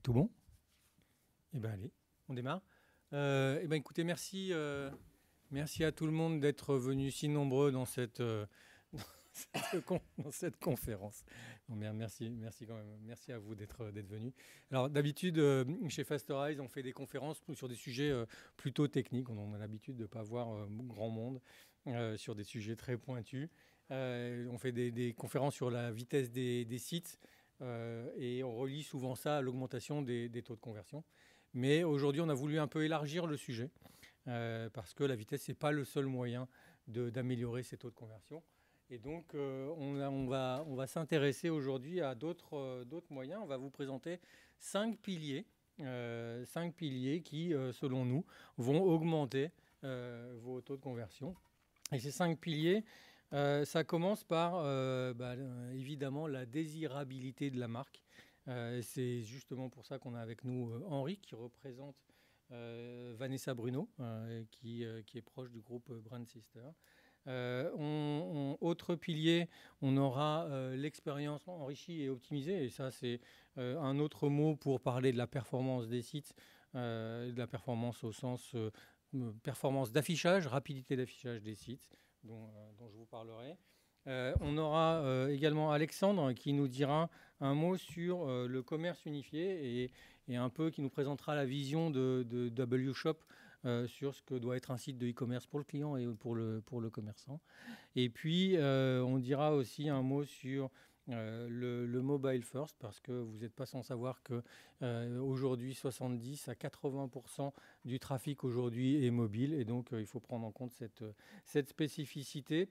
Tout bon? Eh bien, allez, on démarre. Eh bien, écoutez, merci, merci à tout le monde d'être venu si nombreux dans cette, dans cette conférence. Non, bien, merci, merci quand même. Merci à vous d'être venus. Alors, d'habitude, chez Fasterize, on fait des conférences sur des sujets plutôt techniques. On a l'habitude de ne pas voir grand monde sur des sujets très pointus. On fait des conférences sur la vitesse des sites et on relie souvent ça à l'augmentation des taux de conversion. Mais aujourd'hui, on a voulu un peu élargir le sujet parce que la vitesse, ce n'est pas le seul moyen d'améliorer ces taux de conversion. Et donc, on va s'intéresser aujourd'hui à d'autres moyens. On va vous présenter 5 piliers qui, selon nous, vont augmenter vos taux de conversion. Et ces 5 piliers, ça commence par, évidemment, la désirabilité de la marque. C'est justement pour ça qu'on a avec nous Henri, qui représente Vanessa Bruno, qui est proche du groupe Brand Sister. Autre pilier, on aura l'expérience enrichie et optimisée. Et ça, c'est un autre mot pour parler de la performance des sites, de la performance au sens performance d'affichage, rapidité d'affichage des sites, dont je vous parlerai. On aura également Alexandre qui nous dira un mot sur le commerce unifié et un peu qui nous présentera la vision de WShop sur ce que doit être un site de e-commerce pour le client et pour le commerçant. Et puis, on dira aussi un mot sur le mobile first, parce que vous n'êtes pas sans savoir que aujourd'hui, 70 à 80% du trafic aujourd'hui est mobile. Et donc, il faut prendre en compte cette spécificité.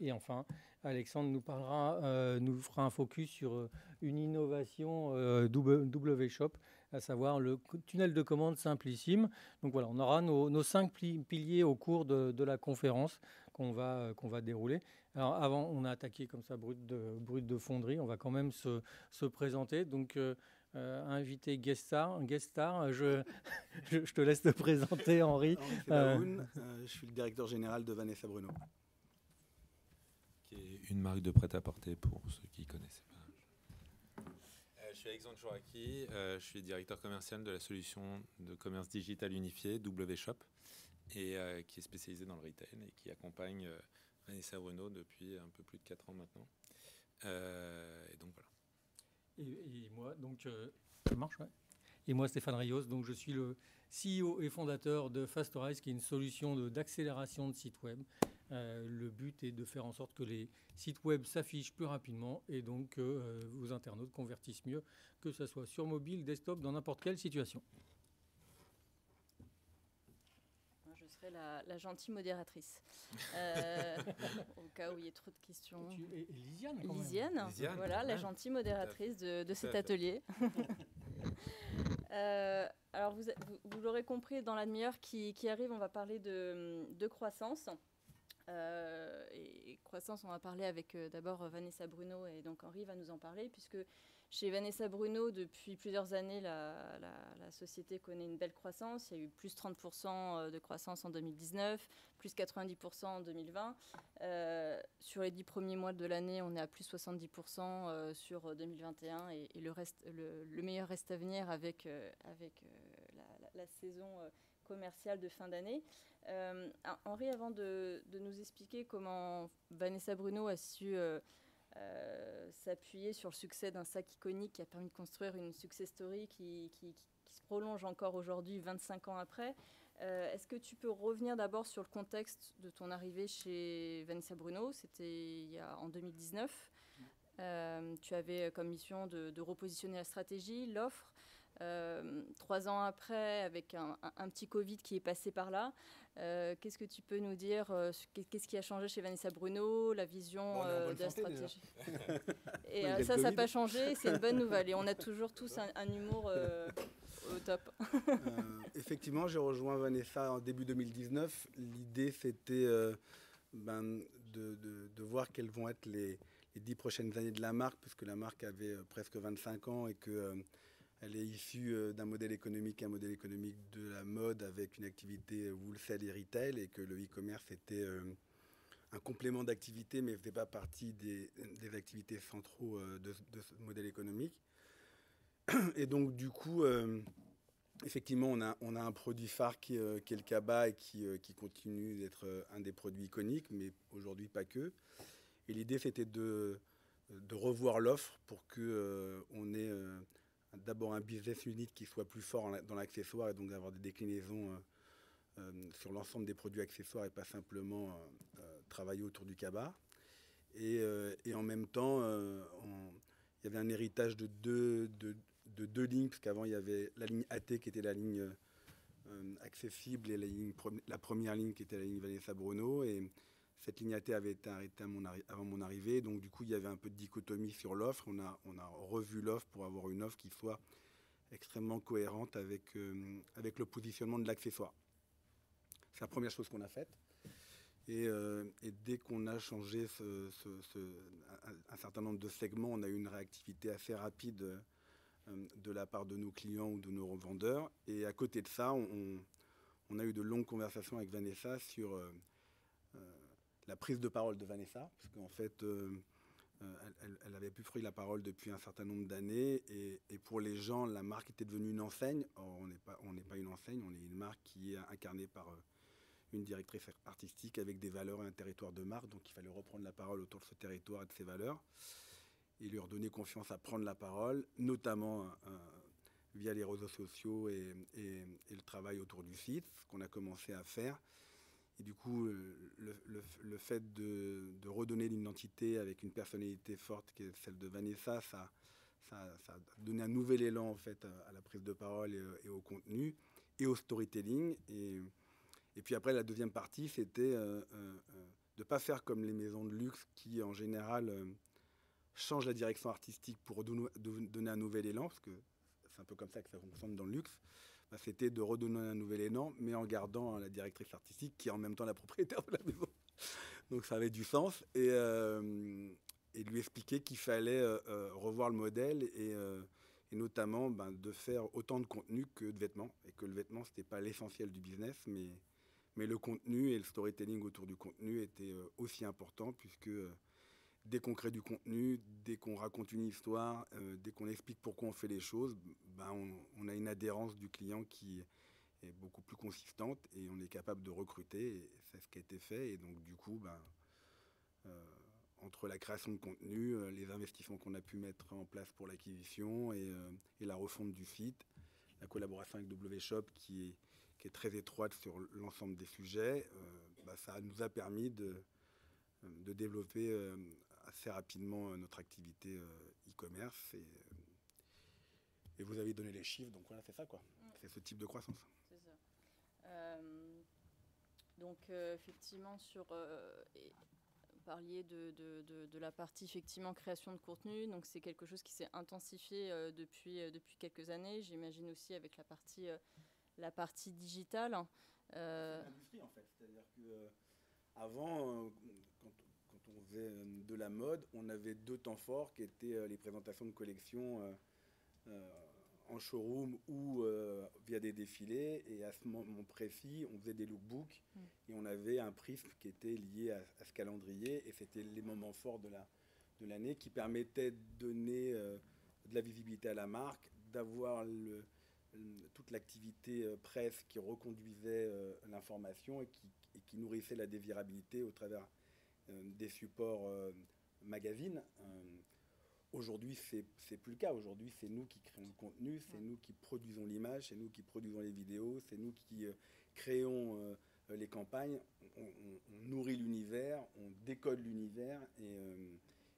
Et enfin, Alexandre nous fera un focus sur une innovation WShop, à savoir le tunnel de commande simplissime. Donc voilà, on aura nos 5 piliers au cours de la conférence qu'on va dérouler. Alors avant, on a attaqué comme ça brut de fonderie. On va quand même se présenter. Donc invité guest star, je te laisse te présenter, Henri. Henri Febaoun, je suis le directeur général de Vanessa Bruno. Qui est une marque de prêt-à-porter pour ceux qui ne connaissaient pas. Je suis Alexandre Chouraki, je suis directeur commercial de la solution de commerce digital unifié WShop et qui est spécialisé dans le retail et qui accompagne Vanessa Bruno depuis un peu plus de 4 ans maintenant. Et donc voilà. Et moi, donc, ça marche, ouais. Et moi, Stéphane Rios, donc je suis le CEO et fondateur de Fasterize, qui est une solution d'accélération de sites web. Le but est de faire en sorte que les sites web s'affichent plus rapidement et donc que vos internautes convertissent mieux, que ce soit sur mobile, desktop, dans n'importe quelle situation. Je serai la gentille modératrice. Au cas où il y ait trop de questions. Et Lisiane, quand même. Lisiane, voilà, la gentille modératrice de cet atelier. Alors, vous l'aurez compris, dans la demi-heure qui arrive, on va parler de croissance. Et croissance, on va parler avec d'abord Vanessa Bruno, et donc Henri va nous en parler, puisque chez Vanessa Bruno, depuis plusieurs années, la société connaît une belle croissance. Il y a eu plus 30% de croissance en 2019, plus 90% en 2020. Sur les 10 premiers mois de l'année, on est à plus 70% sur 2021, et le meilleur reste à venir avec la saison commerciale de fin d'année. Henri, avant de nous expliquer comment Vanessa Bruno a su s'appuyer sur le succès d'un sac iconique qui a permis de construire une success story qui se prolonge encore aujourd'hui, 25 ans après, est-ce que tu peux revenir d'abord sur le contexte de ton arrivée chez Vanessa Bruno? C'était en 2019. Tu avais comme mission de repositionner la stratégie, l'offre. 3 ans après, avec un petit Covid qui est passé par là, qu'est-ce que tu peux nous dire? Qu'est-ce qui a changé chez Vanessa Bruno, la vision de la stratégie? Et ça n'a pas changé, c'est une bonne nouvelle. Et on a toujours tous un humour au top. Effectivement, j'ai rejoint Vanessa en début 2019. L'idée, c'était de voir quelles vont être les 10 prochaines années de la marque, puisque la marque avait presque 25 ans et que... elle est issue d'un modèle économique, de la mode avec une activité wholesale et retail, et que le e-commerce était un complément d'activité, mais ne faisait pas partie des activités centraux de ce modèle économique. Et donc, du coup, effectivement, on a un produit phare qui est le cabas et qui continue d'être un des produits iconiques, mais aujourd'hui pas que. Et l'idée, c'était de revoir l'offre pour qu'on ait d'abord un business unit qui soit plus fort dans l'accessoire et donc d'avoir des déclinaisons sur l'ensemble des produits accessoires et pas simplement travailler autour du cabas. Et en même temps, il y avait un héritage de deux lignes, parce qu'avant il y avait la ligne AT qui était la ligne accessible et la première ligne qui était la ligne Vanessa Bruno. Et cette ligne AT avait été arrêtée avant mon arrivée, donc du coup il y avait un peu de dichotomie sur l'offre. On a revu l'offre pour avoir une offre qui soit extrêmement cohérente avec le positionnement de l'accessoire. C'est la première chose qu'on a faite. Et dès qu'on a changé un certain nombre de segments, on a eu une réactivité assez rapide de la part de nos clients ou de nos revendeurs. Et à côté de ça, on a eu de longues conversations avec Vanessa sur la prise de parole de Vanessa, parce qu'en fait, elle avait plus pris la parole depuis un certain nombre d'années. Et pour les gens, la marque était devenue une enseigne. Or, on n'est pas une enseigne, on est une marque qui est incarnée par une directrice artistique avec des valeurs et un territoire de marque. Donc il fallait reprendre la parole autour de ce territoire et de ses valeurs et leur donner confiance à prendre la parole, notamment via les réseaux sociaux et le travail autour du site, ce qu'on a commencé à faire. Et du coup, le fait de redonner l'identité avec une personnalité forte qui est celle de Vanessa, ça a donné un nouvel élan en fait à la prise de parole et au contenu et au storytelling. Et puis après, la deuxième partie, c'était de ne pas faire comme les maisons de luxe qui, en général, changent la direction artistique pour donner un nouvel élan, parce que c'est un peu comme ça que ça fonctionne dans le luxe. Bah, c'était de redonner un nouvel élan, mais en gardant la directrice artistique qui est en même temps la propriétaire de la maison. Donc ça avait du sens. Et lui expliquer qu'il fallait revoir le modèle et notamment de faire autant de contenu que de vêtements. Et que le vêtement, ce n'était pas l'essentiel du business, mais le contenu et le storytelling autour du contenu étaient aussi importants, puisque dès qu'on crée du contenu, dès qu'on raconte une histoire, dès qu'on explique pourquoi on fait les choses, on a une adhérence du client qui est beaucoup plus consistante et on est capable de recruter. Et c'est ce qui a été fait. Et donc du coup, entre la création de contenu, les investissements qu'on a pu mettre en place pour l'acquisition et la refonte du site, la collaboration avec WShop qui est très étroite sur l'ensemble des sujets, ça nous a permis de développer assez rapidement notre activité e-commerce. Et vous avez donné les chiffres, donc voilà, c'est ça quoi. C'est ce type de croissance. C'est ça. Donc effectivement, vous parliez de la partie effectivement création de contenu, donc c'est quelque chose qui s'est intensifié depuis quelques années, j'imagine aussi avec la partie digitale. C'est l'industrie en fait, c'est-à-dire que avant, quand on faisait de la mode, on avait deux temps forts qui étaient les présentations de collections en showroom ou via des défilés. Et à ce moment précis, on faisait des lookbooks et on avait un prisme qui était lié à ce calendrier. Et c'était les moments forts de l'année qui permettaient de donner de la visibilité à la marque, d'avoir toute l'activité presse qui reconduisait l'information et qui nourrissait la désirabilité au travers des supports magazines. Aujourd'hui, c'est plus le cas. Aujourd'hui, c'est nous qui créons le contenu, c'est nous qui produisons l'image, c'est nous qui produisons les vidéos, c'est nous qui créons les campagnes. On nourrit l'univers, on décode l'univers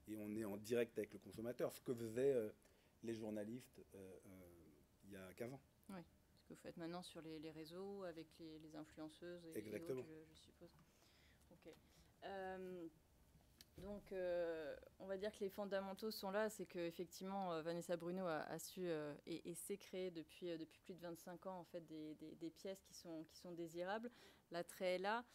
et on est en direct avec le consommateur. Ce que faisaient les journalistes il y a 15 ans. Oui, ce que vous faites maintenant sur les réseaux avec les influenceuses et exactement. autres, je suppose. Ok. Donc, on va dire que les fondamentaux sont là. C'est qu'effectivement, Vanessa Bruno a su et sait créer depuis plus de 25 ans en fait, des pièces qui sont désirables. L'attrait est là.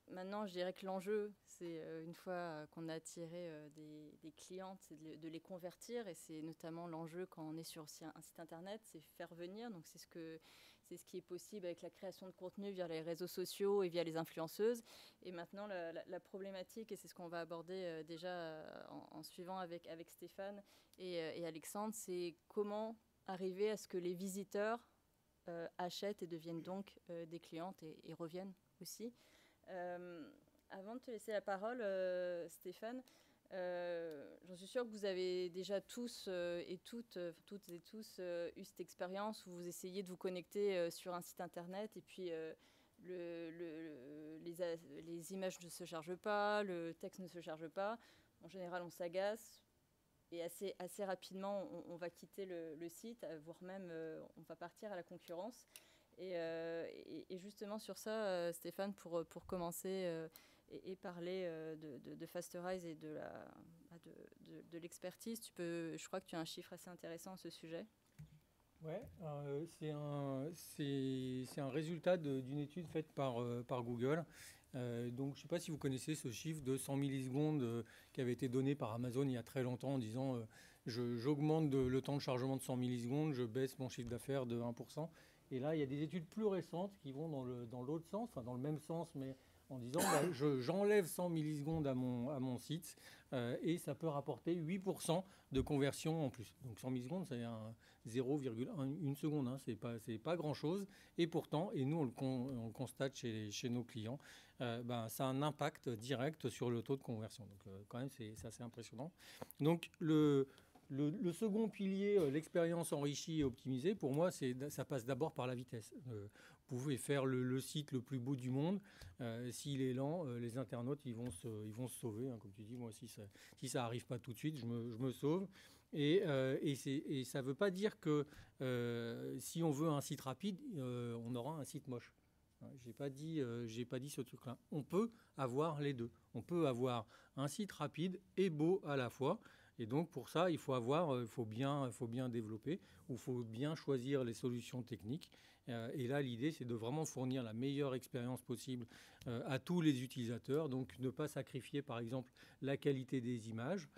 Maintenant, maintenant, je dirais que l'enjeu, c'est une fois qu'on a attiré des clientes, c'est de les convertir. Et c'est notamment l'enjeu quand on est sur un site internet, c'est faire venir. Donc c'est ce qui est possible avec la création de contenu via les réseaux sociaux et via les influenceuses. Et maintenant, la problématique, et c'est ce qu'on va aborder déjà en suivant avec Stéphane et Alexandre, c'est comment arriver à ce que les visiteurs achètent et deviennent donc des clientes et reviennent aussi. Avant de te laisser la parole, Stéphane, j'en suis sûre que vous avez déjà tous et toutes et tous eu cette expérience où vous essayez de vous connecter sur un site internet et puis les images ne se chargent pas, le texte ne se charge pas. En général, on s'agace et assez rapidement, on va quitter le site, voire même on va partir à la concurrence. Et justement sur ça, Stéphane, pour commencer et parler de Fasterize et de l'expertise, je crois que tu as un chiffre assez intéressant à ce sujet. Ouais, c'est un résultat d'une étude faite par Google. Donc, je ne sais pas si vous connaissez ce chiffre de 100 millisecondes qui avait été donné par Amazon il y a très longtemps en disant j'augmente le temps de chargement de 100 millisecondes, je baisse mon chiffre d'affaires de 1%. Et là, il y a des études plus récentes qui vont dans l'autre sens, enfin dans le même sens, mais en disant j'enlève 100 millisecondes à mon site et ça peut rapporter 8% de conversion en plus. Donc 100 millisecondes, c'est 0,1 seconde, hein, c'est pas grand-chose. Et pourtant, et nous on le constate chez nos clients, ça a un impact direct sur le taux de conversion. Donc quand même, c'est assez impressionnant. Donc le second pilier, l'expérience enrichie et optimisée, pour moi, ça passe d'abord par la vitesse. Vous pouvez faire le site le plus beau du monde. S'il est lent, les internautes, ils vont se sauver. Hein, comme tu dis, moi, si ça n'arrive pas tout de suite, je me sauve. Et ça ne veut pas dire que si on veut un site rapide, on aura un site moche. J'ai pas dit ce truc-là. On peut avoir les deux. On peut avoir un site rapide et beau à la fois. Et donc pour ça, il faut bien développer, ou il faut bien choisir les solutions techniques. Et là, l'idée, c'est de vraiment fournir la meilleure expérience possible à tous les utilisateurs. Donc ne pas sacrifier, par exemple, la qualité des images.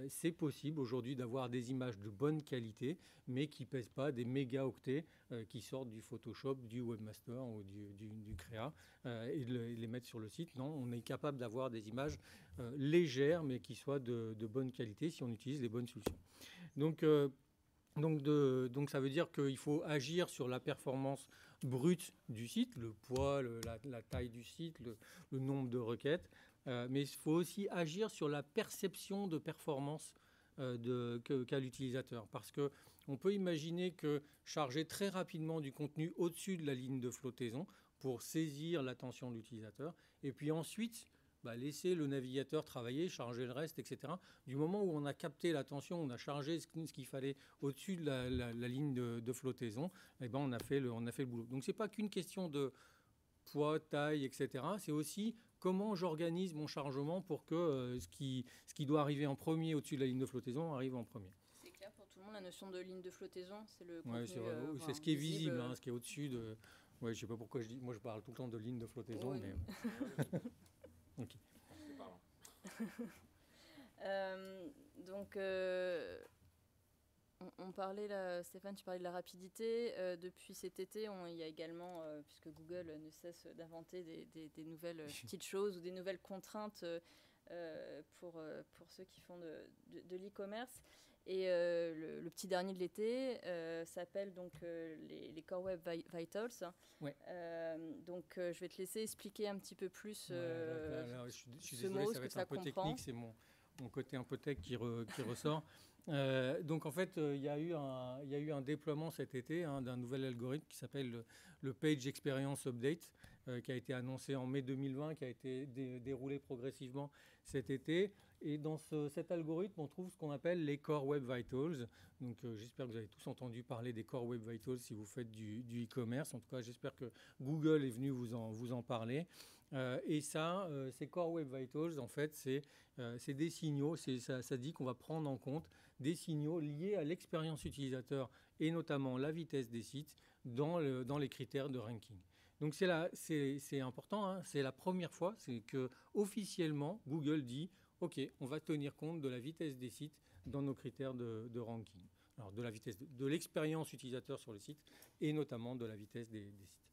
C'est possible aujourd'hui d'avoir des images de bonne qualité, mais qui ne pèsent pas des mégaoctets qui sortent du Photoshop, du Webmaster ou du Créa et de les mettre sur le site. Non, on est capable d'avoir des images légères, mais qui soient de bonne qualité si on utilise les bonnes solutions. Donc ça veut dire qu'il faut agir sur la performance brute du site, le poids, la taille du site, le nombre de requêtes. Mais il faut aussi agir sur la perception de performance qu'a l'utilisateur. Parce qu'on peut imaginer que charger très rapidement du contenu au-dessus de la ligne de flottaison pour saisir l'attention de l'utilisateur, et puis ensuite laisser le navigateur travailler, charger le reste, etc. Du moment où on a capté l'attention, on a chargé ce qu'il fallait au-dessus de la ligne de flottaison, on a fait le boulot. Donc ce n'est pas qu'une question de poids, taille, etc. C'est aussi comment j'organise mon chargement pour que ce qui doit arriver en premier au-dessus de la ligne de flottaison arrive en premier. C'est clair pour tout le monde, la notion de ligne de flottaison, c'est le contenu, c'est ce qui est visible, hein, ce qui est au-dessus de... Ouais, je ne sais pas pourquoi moi je parle tout le temps de ligne de flottaison, oui. Mais... Okay. C'est parlant. Donc, on parlait là, Stéphane, tu parlais de la rapidité. Depuis cet été, il y a également, puisque Google ne cesse d'inventer des nouvelles petites choses ou des nouvelles contraintes pour ceux qui font de l'e-commerce. Et le petit dernier de l'été s'appelle donc les Core Web Vitals. Ouais. Donc je vais te laisser expliquer un petit peu plus je suis désolé, ça va être un peu technique, c'est mon côté un peu tech qui ressort. Donc en fait, il y a eu un déploiement cet été d'un nouvel algorithme qui s'appelle le Page Experience Update, qui a été annoncé en mai 2020, qui a été déroulé progressivement cet été. Et dans cet algorithme, on trouve ce qu'on appelle les Core Web Vitals. Donc j'espère que vous avez tous entendu parler des Core Web Vitals si vous faites du e-commerce. En tout cas, j'espère que Google est venu vous en parler. Et ces Core Web Vitals, en fait, c'est des signaux. Ça dit qu'on va prendre en compte des signaux liés à l'expérience utilisateur et notamment la vitesse des sites dans les critères de ranking. Donc c'est important, hein, c'est la première fois, c'est que officiellement Google dit OK, on va tenir compte de la vitesse des sites dans nos critères de ranking. Alors de la vitesse de l'expérience utilisateur sur le site et notamment de la vitesse des sites.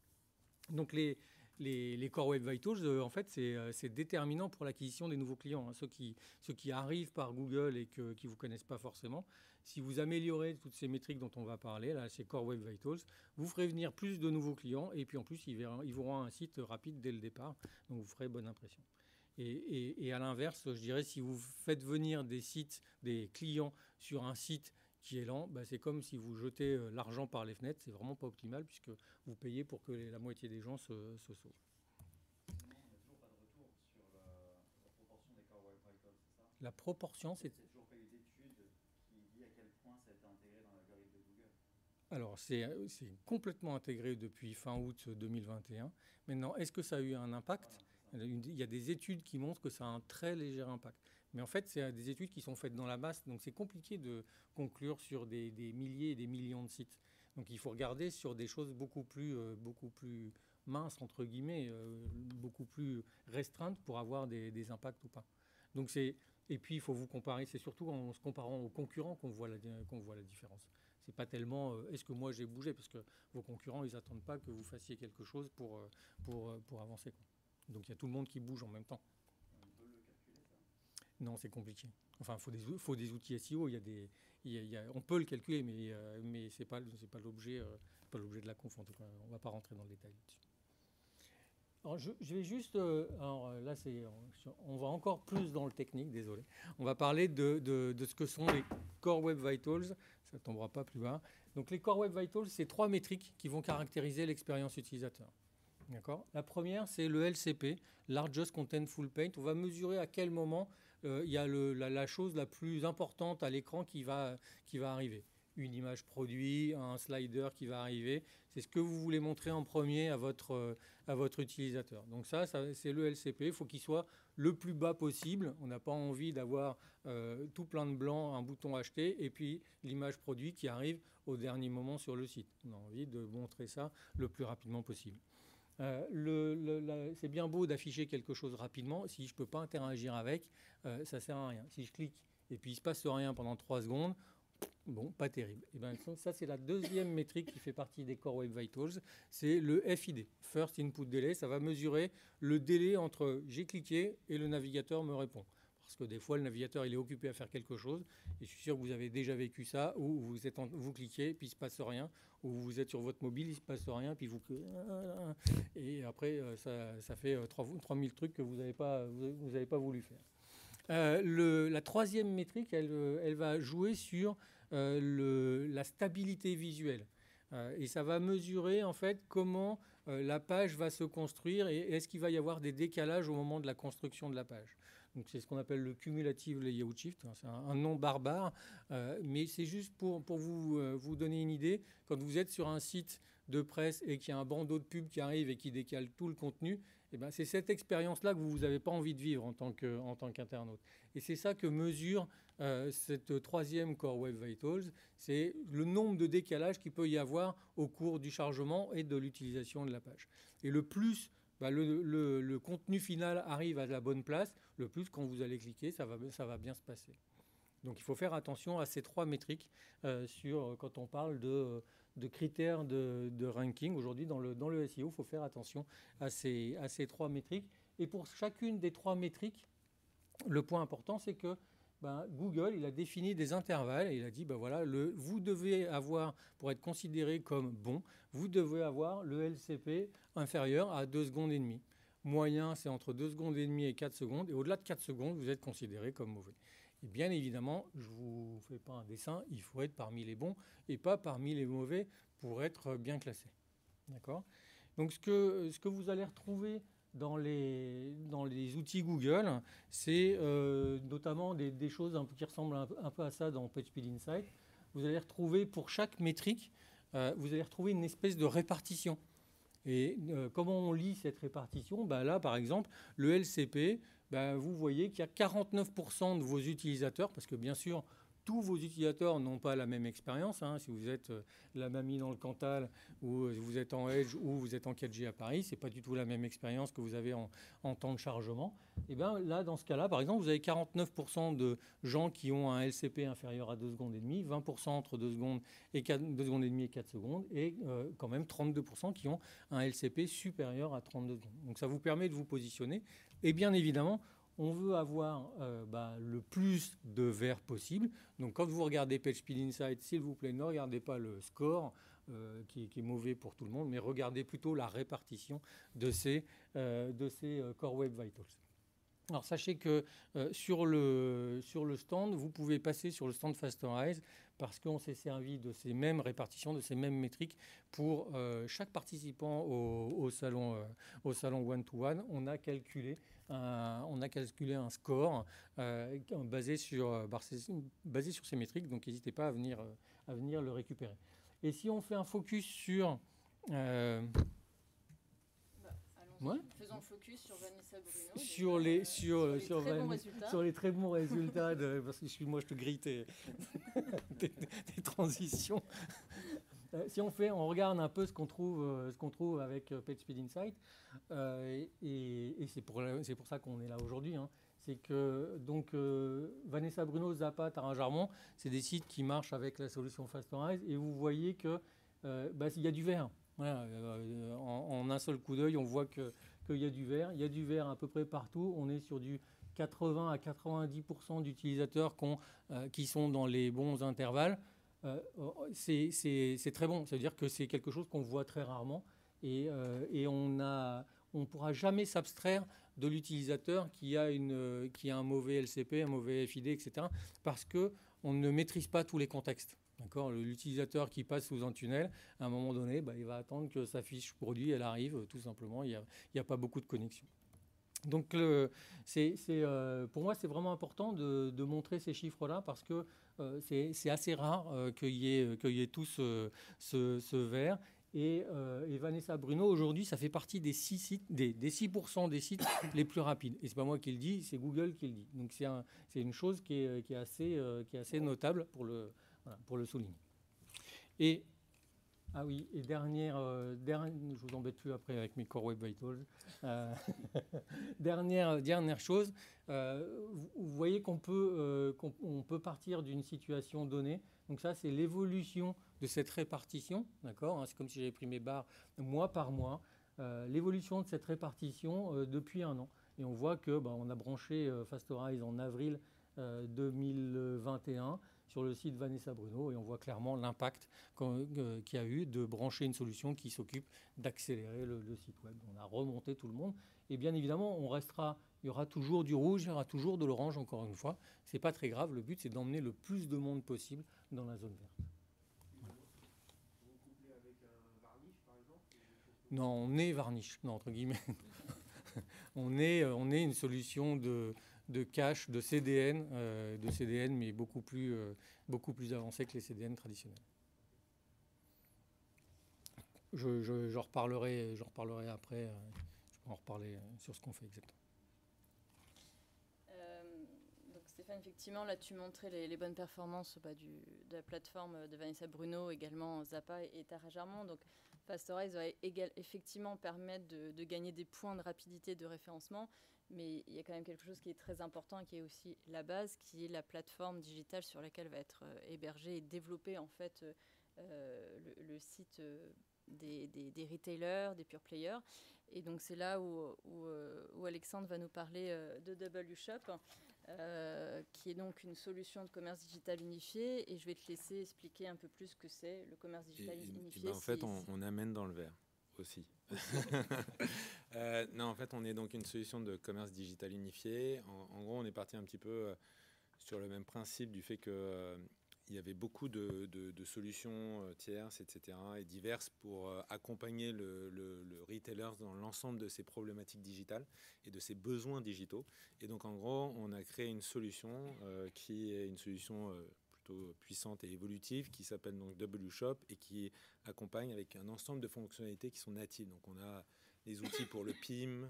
Donc les Core Web Vitals, en fait, c'est déterminant pour l'acquisition des nouveaux clients. Hein. Ceux qui arrivent par Google et qui ne vous connaissent pas forcément, si vous améliorez toutes ces métriques dont on va parler, là, ces Core Web Vitals, vous ferez venir plus de nouveaux clients et puis en plus, ils verront un site rapide dès le départ. Donc, vous ferez bonne impression. Et à l'inverse, je dirais, si vous faites venir des clients sur un site qui est lent, bah c'est comme si vous jetez l'argent par les fenêtres. C'est vraiment pas optimal puisque vous payez pour que la moitié des gens se sauvent. On n'a toujours pas de retour sur la proportion des Core Web Vitals, c'est ça? La proportion, c'est toujours pas eu d'étude qui dit à quel point ça a été intégré dans l'algorithme de Google. Alors, c'est complètement intégré depuis fin août 2021. Maintenant, est-ce que ça a eu un impact? Il y a des études qui montrent que ça a un très léger impact. Mais en fait, c'est des études qui sont faites dans la masse, donc c'est compliqué de conclure sur des milliers et des millions de sites. Donc il faut regarder sur des choses beaucoup plus minces, entre guillemets, beaucoup plus restreintes pour avoir des impacts ou pas. Donc et puis il faut vous comparer, c'est surtout en se comparant aux concurrents qu'on voit la différence. C'est pas tellement est-ce que moi j'ai bougé, parce que vos concurrents, ils n'attendent pas que vous fassiez quelque chose pour avancer, quoi. Donc il y a tout le monde qui bouge en même temps. On peut le calculer, ça? Non, c'est compliqué. Enfin, il faut des outils SEO. On peut le calculer, mais c'est pas l'objet de la conf. En tout cas, on ne va pas rentrer dans le détail là-dessus. Alors, je vais juste... alors là, on va encore plus dans le technique, désolé. On va parler de ce que sont les Core Web Vitals. Ça ne tombera pas plus bas. Donc, les Core Web Vitals, c'est 3 métriques qui vont caractériser l'expérience utilisateur. D'accord. La première, c'est le LCP, Largest Contentful Paint. On va mesurer à quel moment il y a la chose la plus importante à l'écran qui va arriver. Une image produit, un slider qui va arriver. C'est ce que vous voulez montrer en premier à votre utilisateur. Donc ça c'est le LCP. Il faut qu'il soit le plus bas possible. On n'a pas envie d'avoir tout plein de blanc, un bouton acheter, et puis l'image produit qui arrive au dernier moment sur le site. On a envie de montrer ça le plus rapidement possible. C'est bien beau d'afficher quelque chose rapidement. Si je ne peux pas interagir avec, ça ne sert à rien. Si je clique et puis il ne se passe rien pendant 3 secondes, bon, pas terrible. Et bien, ça, c'est la deuxième métrique qui fait partie des Core Web Vitals. C'est le FID, First Input Delay. Ça va mesurer le délai entre j'ai cliqué et le navigateur me répond. Parce que des fois, le navigateur, il est occupé à faire quelque chose. Et je suis sûr que vous avez déjà vécu ça, où vous cliquez, puis il ne se passe rien. Ou vous êtes sur votre mobile, il ne se passe rien, puis vous... Et après, ça fait 3000 trucs que vous n'avez pas voulu faire. La troisième métrique, elle va jouer sur la stabilité visuelle. Et ça va mesurer, en fait, comment la page va se construire et est-ce qu'il va y avoir des décalages au moment de la construction de la page. Donc c'est ce qu'on appelle le Cumulative Layout Shift. C'est un nom barbare, mais c'est juste pour vous donner une idée. Quand vous êtes sur un site de presse et qu'il y a un bandeau de pub qui arrive et qui décale tout le contenu, eh ben c'est cette expérience-là que vous n'avez pas envie de vivre en tant qu'internaute. Et c'est ça que mesure cette troisième Core Web Vitals, c'est le nombre de décalages qu'il peut y avoir au cours du chargement et de l'utilisation de la page. Et le plus le contenu final arrive à la bonne place, le plus quand vous allez cliquer, ça va bien se passer. Donc il faut faire attention à ces 3 métriques quand on parle de critères de ranking. Aujourd'hui, dans le SEO, il faut faire attention à ces 3 métriques. Et pour chacune des 3 métriques, le point important, c'est que Google, il a défini des intervalles et il a dit, voilà, vous devez avoir, pour être considéré comme bon, vous devez avoir le LCP inférieur à 2 secondes et demie. Moyen, c'est entre 2 secondes et demie et 4 secondes. Et au-delà de 4 secondes, vous êtes considéré comme mauvais. Et bien évidemment, je ne vous fais pas un dessin, il faut être parmi les bons et pas parmi les mauvais pour être bien classé. D'accord ? Donc ce que vous allez retrouver dans les outils Google, c'est notamment des choses qui ressemblent un peu à ça dans PageSpeed Insight. Vous allez retrouver pour chaque métrique, vous allez retrouver une espèce de répartition. Et comment on lit cette répartition ? Là, par exemple, le LCP, vous voyez qu'il y a 49% de vos utilisateurs, parce que bien sûr, tous vos utilisateurs n'ont pas la même expérience. Hein. Si vous êtes la mamie dans le Cantal, ou vous êtes en Edge, ou vous êtes en 4G à Paris, c'est pas du tout la même expérience que vous avez en temps de chargement. Et bien là, dans ce cas-là, par exemple, vous avez 49% de gens qui ont un LCP inférieur à 2 secondes et demie, 20% entre 2 secondes et 2 secondes et demie et 4 secondes, et quand même 32% qui ont un LCP supérieur à 32 secondes. Donc ça vous permet de vous positionner. Et bien évidemment, on veut avoir le plus de verres possible. Donc quand vous regardez PageSpeed Insight, s'il vous plaît, ne regardez pas le score qui est mauvais pour tout le monde, mais regardez plutôt la répartition de ces Core Web Vitals. Alors sachez que sur le stand, vous pouvez passer sur le stand Fastorize parce qu'on s'est servi de ces mêmes répartitions, de ces mêmes métriques pour chaque participant au salon one-to-one. On a calculé un score basé sur ces métriques, donc n'hésitez pas à venir le récupérer. Et si on fait un focus sur... Ouais. Faisons focus sur Vanessa Bruno. Sur les très bons résultats, parce que moi je te grille tes transitions. Si on regarde un peu ce qu'on trouve avec PageSpeed Insight, et c'est pour ça qu'on est là aujourd'hui. Hein, c'est que donc Vanessa Bruno, Zappa, Tara Jarmon, c'est des sites qui marchent avec la solution Fastorize, et vous voyez que il y a du vert. Voilà, en un seul coup d'œil, on voit qu'il y a du vert. Il y a du vert à peu près partout. On est sur du 80 à 90% d'utilisateurs qui sont dans les bons intervalles. C'est très bon. Ça veut dire que c'est quelque chose qu'on voit très rarement. Et on ne pourra jamais s'abstraire de l'utilisateur qui a un mauvais LCP, un mauvais FID, etc. Parce qu'on ne maîtrise pas tous les contextes. D'accord, l'utilisateur qui passe sous un tunnel, à un moment donné, il va attendre que sa fiche produit, elle arrive, tout simplement. Il n'y a pas beaucoup de connexion. Donc, pour moi, c'est vraiment important de montrer ces chiffres-là parce que c'est assez rare qu'il y ait tout ce vert. Et Vanessa Bruno, aujourd'hui, ça fait partie des 6% des sites les plus rapides. Et ce n'est pas moi qui le dis, c'est Google qui le dit. Donc, c'est une chose qui est assez notable pour le souligner. Et dernière, je vous embête plus après avec mes Core Web Vitals. Dernière chose, vous voyez qu'on peut partir d'une situation donnée. Donc ça, c'est l'évolution de cette répartition, d'accord, hein, c'est comme si j'avais pris mes barres mois par mois. L'évolution de cette répartition depuis un an. Et on voit que on a branché Fastorize en avril 2021. Sur le site Vanessa Bruno, et on voit clairement l'impact qu'il y a eu de brancher une solution qui s'occupe d'accélérer le site web. On a remonté tout le monde, et bien évidemment, il y aura toujours du rouge, il y aura toujours de l'orange, encore une fois. C'est pas très grave, le but c'est d'emmener le plus de monde possible dans la zone verte. Voilà. Vous couplez avec un varnish, par exemple? Non, on est varnish, non, entre guillemets. on est une solution de cache, de CDN, mais beaucoup plus avancé que les CDN traditionnels. J'en reparlerai après. Je peux en reparler sur ce qu'on fait exactement. Donc Stéphane, effectivement, là tu montrais les bonnes performances de la plateforme de Vanessa Bruno, également Zappa et Tara Jarmon. Donc Fastorize va effectivement permettre de gagner des points de rapidité de référencement. Mais il y a quand même quelque chose qui est très important, qui est aussi la base, qui est la plateforme digitale sur laquelle va être hébergé et développé en fait le site des retailers, des pure players. Et donc c'est là où Alexandre va nous parler de WShop, qui est donc une solution de commerce digital unifié. Et je vais te laisser expliquer un peu plus ce que c'est le commerce digital unifié. En fait, on amène dans le vert aussi. Non, en fait, on est donc une solution de commerce digital unifié. En gros, on est parti un petit peu sur le même principe du fait que il y avait beaucoup de solutions tierces, etc., et diverses pour accompagner le retailer dans l'ensemble de ses problématiques digitales et de ses besoins digitaux. Et donc, en gros, on a créé une solution qui est une solution plutôt puissante et évolutive qui s'appelle donc WShop et qui accompagne avec un ensemble de fonctionnalités qui sont natives. Donc, on a les outils pour le PIM,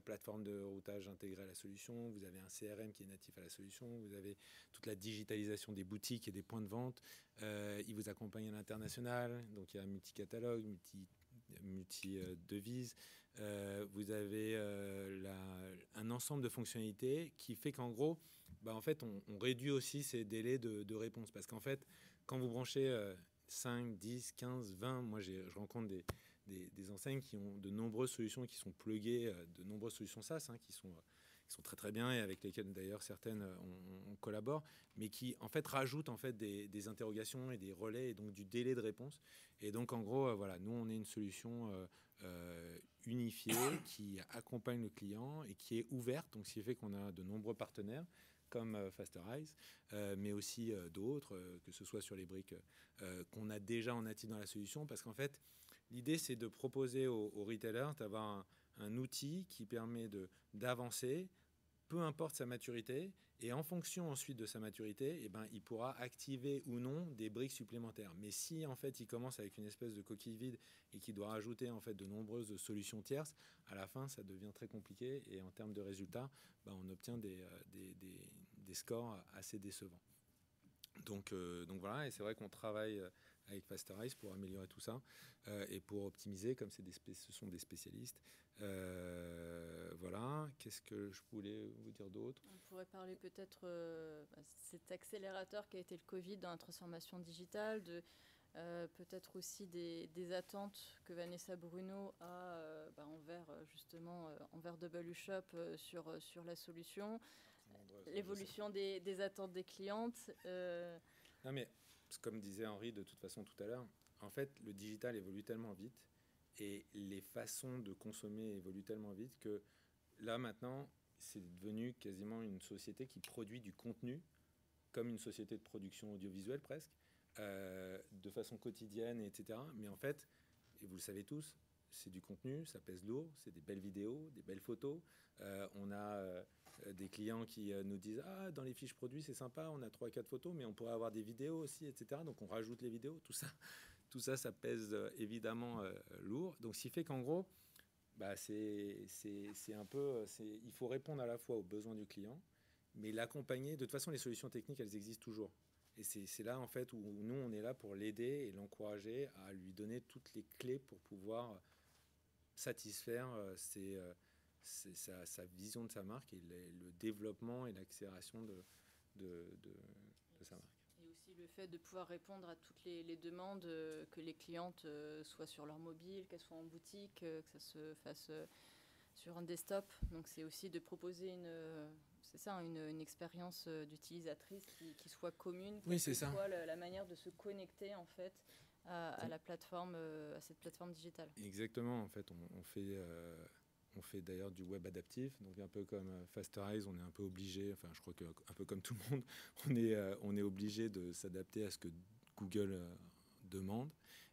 plateforme de routage intégrée à la solution, vous avez un CRM qui est natif à la solution, vous avez toute la digitalisation des boutiques et des points de vente. Il vous accompagne à l'international, donc il y a multi-catalogue, multi-devises. Vous avez un ensemble de fonctionnalités qui fait qu'en gros, en fait, on réduit aussi ces délais de réponse. Parce qu'en fait, quand vous branchez 5, 10, 15, 20, moi je rencontre des enseignes qui ont de nombreuses solutions qui sont pluguées, de nombreuses solutions SaaS qui sont très très bien et avec lesquelles d'ailleurs certaines on collabore, mais qui en fait rajoutent en fait des interrogations et des relais et donc du délai de réponse. Et donc en gros, voilà, nous on est une solution unifiée qui accompagne le client et qui est ouverte, donc ce qui fait qu'on a de nombreux partenaires comme Fasterize, mais aussi d'autres, que ce soit sur les briques qu'on a déjà en natif dans la solution, parce qu'en fait, l'idée, c'est de proposer aux retailers d'avoir un outil qui permet d'avancer, peu importe sa maturité, et en fonction ensuite de sa maturité, il pourra activer ou non des briques supplémentaires. Mais si en fait il commence avec une espèce de coquille vide et qu'il doit rajouter en fait de nombreuses solutions tierces, à la fin ça devient très compliqué et en termes de résultats, on obtient des scores assez décevants. Donc voilà, et c'est vrai qu'on travaille avec Fasterize pour améliorer tout ça et pour optimiser, comme ce sont des spécialistes. Voilà, qu'est-ce que je voulais vous dire d'autre ? On pourrait parler peut-être cet accélérateur qui a été le Covid dans la transformation digitale, peut-être aussi des attentes que Vanessa Bruno a envers WShop sur la solution, l'évolution des attentes des clientes. Non mais, comme disait Henri de toute façon tout à l'heure, en fait le digital évolue tellement vite et les façons de consommer évoluent tellement vite que là maintenant c'est devenu quasiment une société qui produit du contenu comme une société de production audiovisuelle presque, de façon quotidienne, etc. Mais en fait, et vous le savez tous, c'est du contenu, ça pèse lourd, c'est des belles vidéos, des belles photos. On a des clients qui nous disent « Ah, dans les fiches produits, c'est sympa, on a 3-4 photos, mais on pourrait avoir des vidéos aussi, etc. » Donc on rajoute les vidéos, tout ça, ça pèse évidemment lourd. Donc ce qui fait qu'en gros, c'est un peu... il faut répondre à la fois aux besoins du client, mais l'accompagner. De toute façon, les solutions techniques, elles existent toujours. Et c'est là, en fait, où nous, on est là pour l'aider et l'encourager à lui donner toutes les clés pour pouvoir satisfaire sa vision de sa marque et le développement et l'accélération de sa marque. Et aussi le fait de pouvoir répondre à toutes les demandes, que les clientes soient sur leur mobile, qu'elles soient en boutique, que ça se fasse sur un desktop. Donc c'est aussi de proposer une expérience d'utilisatrice qui soit commune, oui, c'est ça. Soit la manière de se connecter en fait à la plateforme, à cette plateforme digitale. Exactement. En fait, on fait d'ailleurs du web adaptif, donc un peu comme Fasterize, on est un peu obligé, enfin je crois qu'un peu comme tout le monde, on est obligé de s'adapter à ce que Google demande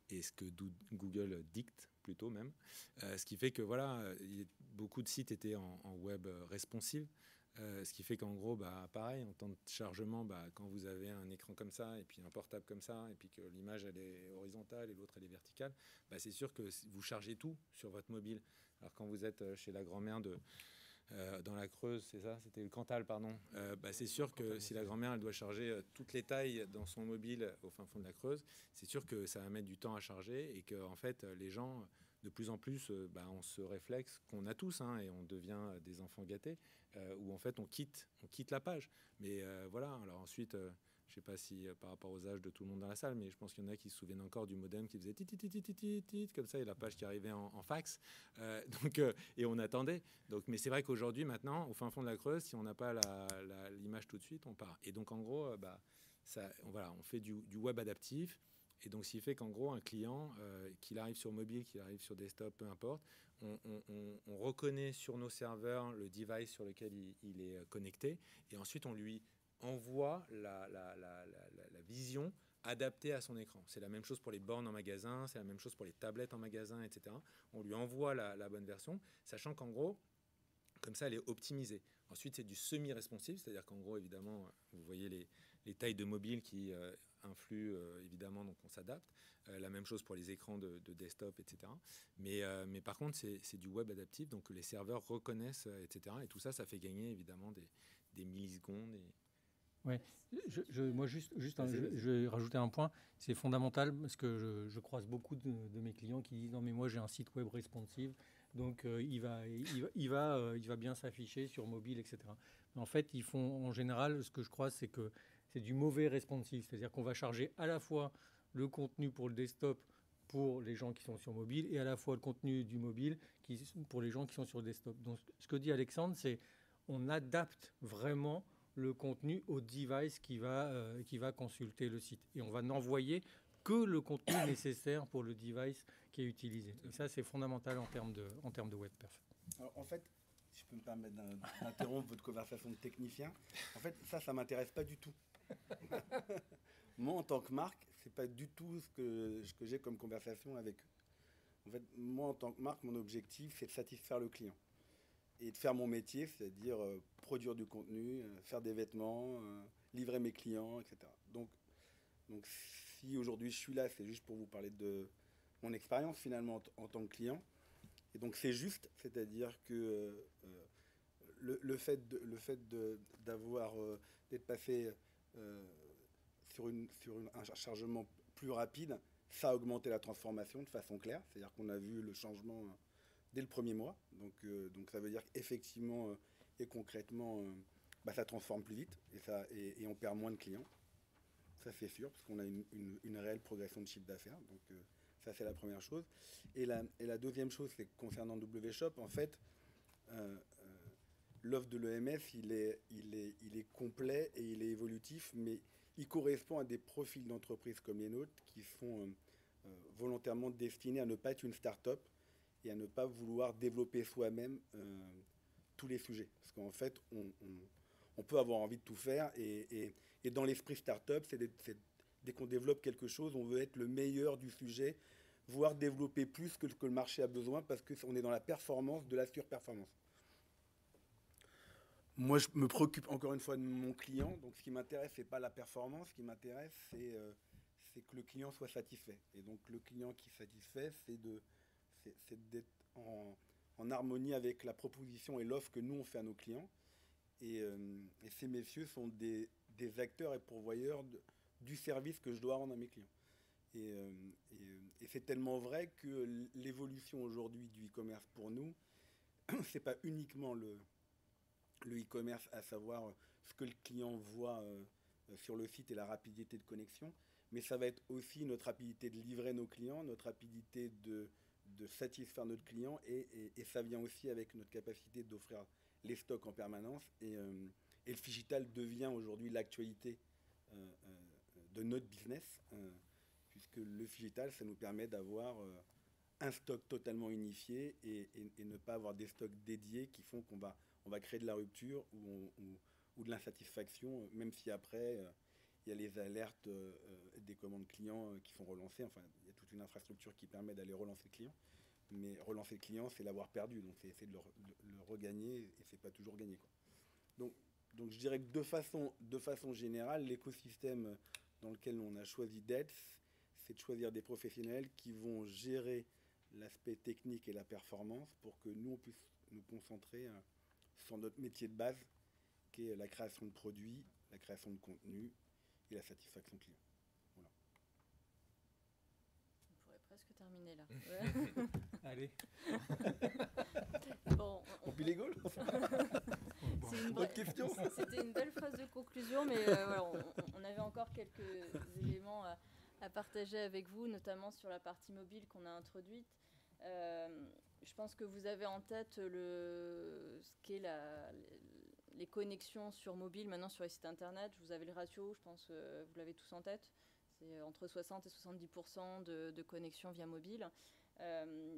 et ce que Google dicte plutôt même. Ce qui fait que voilà, beaucoup de sites étaient en web responsive. Ce qui fait qu'en gros, pareil, en temps de chargement, quand vous avez un écran comme ça, et puis un portable comme ça, et puis que l'image elle est horizontale et l'autre elle est verticale, c'est sûr que vous chargez tout sur votre mobile. Alors quand vous êtes chez la grand-mère dans la Creuse, c'est ça, c'était le Cantal, pardon. C'est sûr que si la grand-mère elle doit charger toutes les tailles dans son mobile au fin fond de la Creuse, c'est sûr que ça va mettre du temps à charger et que en fait les gens de plus en plus ont ce réflexe qu'on a tous et on devient des enfants gâtés où en fait on quitte la page. Mais voilà, alors ensuite je sais pas si par rapport aux âges de tout le monde dans la salle, mais je pense qu'il y en a qui se souviennent encore du modem qui faisait tit comme ça et la page qui arrivait en fax. Et on attendait. Donc, mais c'est vrai qu'aujourd'hui, maintenant, au fin fond de la Creuse, si on n'a pas l'image tout de suite, on part. Et donc en gros, on fait du web adaptif. Et donc, ce qui fait qu'en gros, un client, qu'il arrive sur mobile, qu'il arrive sur desktop, peu importe, on reconnaît sur nos serveurs le device sur lequel il est connecté. Et ensuite, on lui envoie la vision adaptée à son écran. C'est la même chose pour les bornes en magasin, c'est la même chose pour les tablettes en magasin, etc. On lui envoie la bonne version, sachant qu'en gros, comme ça, elle est optimisée. Ensuite, c'est du semi-responsive, c'est-à-dire qu'en gros, évidemment, vous voyez les tailles de mobile qui un flux, évidemment, donc on s'adapte. La même chose pour les écrans de desktop, etc. Mais par contre, c'est du web adaptif, donc les serveurs reconnaissent, etc. Et tout ça, ça fait gagner évidemment des millisecondes. Ouais. Moi, je vais rajouter un point. C'est fondamental parce que je croise beaucoup de mes clients qui disent non, mais moi j'ai un site web responsive, donc il va bien s'afficher sur mobile, etc. Mais en fait, ils font en général, ce que je croise, c'est que c'est du mauvais responsive, c'est-à-dire qu'on va charger à la fois le contenu pour le desktop pour les gens qui sont sur mobile et à la fois le contenu du mobile pour les gens qui sont sur desktop. Donc, ce que dit Alexandre, c'est on adapte vraiment le contenu au device qui va consulter le site. Et on va n'envoyer que le contenu nécessaire pour le device qui est utilisé. Et ça, c'est fondamental en termes de web perf. Alors, en fait, si je peux me permettre d'interrompre votre conversation de technicien, en fait, ça m'intéresse pas du tout. Moi, en tant que marque, c'est pas du tout ce que j'ai comme conversation avec eux. En fait, moi, en tant que marque, mon objectif, c'est de satisfaire le client et de faire mon métier, c'est-à-dire produire du contenu, faire des vêtements, livrer mes clients, etc. Donc si aujourd'hui je suis là, c'est juste pour vous parler de mon expérience finalement en tant que client. Et donc c'est juste, c'est-à-dire que le fait d'être passé sur un chargement plus rapide, ça a augmenté la transformation de façon claire. C'est-à-dire qu'on a vu le changement dès le premier mois. Donc ça veut dire qu'effectivement et concrètement, ça transforme plus vite et on perd moins de clients. Ça c'est sûr, parce qu'on a une réelle progression de chiffre d'affaires. Donc ça c'est la première chose. Et la deuxième chose, c'est que concernant WShop, en fait, l'offre de l'EMS, il est complet et il est évolutif, mais il correspond à des profils d'entreprises comme les nôtres qui sont volontairement destinés à ne pas être une start-up et à ne pas vouloir développer soi-même tous les sujets. Parce qu'en fait, on peut avoir envie de tout faire et dans l'esprit start-up, dès qu'on développe quelque chose, on veut être le meilleur du sujet, voire développer plus que ce que le marché a besoin parce qu'on est dans la performance de la surperformance. Moi, je me préoccupe encore une fois de mon client. Donc, ce qui m'intéresse, ce n'est pas la performance. Ce qui m'intéresse, c'est que le client soit satisfait. Et donc, le client qui est satisfait, c'est d'être en harmonie avec la proposition et l'offre que nous, on fait à nos clients. Et ces messieurs sont des acteurs et pourvoyeurs du service que je dois rendre à mes clients. Et c'est tellement vrai que l'évolution aujourd'hui du e-commerce pour nous, ce n'est pas uniquement le e-commerce, à savoir ce que le client voit sur le site et la rapidité de connexion, mais ça va être aussi notre rapidité de livrer nos clients, notre rapidité de satisfaire notre client, et ça vient aussi avec notre capacité d'offrir les stocks en permanence. Et le digital devient aujourd'hui l'actualité de notre business, puisque le digital, ça nous permet d'avoir un stock totalement unifié et ne pas avoir des stocks dédiés qui font qu'on va créer de la rupture ou de l'insatisfaction, même si après, il y a les alertes des commandes clients qui sont relancées. Enfin, il y a toute une infrastructure qui permet d'aller relancer le client. Mais relancer le client, c'est l'avoir perdu. Donc, c'est essayer de le regagner et c'est pas toujours gagné, quoi. Donc, je dirais que de façon générale, l'écosystème dans lequel on a choisi d'être, c'est de choisir des professionnels qui vont gérer l'aspect technique et la performance pour que nous, on puisse nous concentrer sur notre métier de base, qui est la création de produits, la création de contenu et la satisfaction client. Voilà. On pourrait presque terminer là. Allez. Bon, on pile les gaules. Bonne question. C'était une belle phrase de conclusion, mais voilà, on avait encore quelques éléments à partager avec vous, notamment sur la partie mobile qu'on a introduite. Je pense que vous avez en tête ce qu'est les connexions sur mobile maintenant sur les sites internet. Vous avez le ratio, je pense que vous l'avez tous en tête. C'est entre 60 et 70% de connexions via mobile.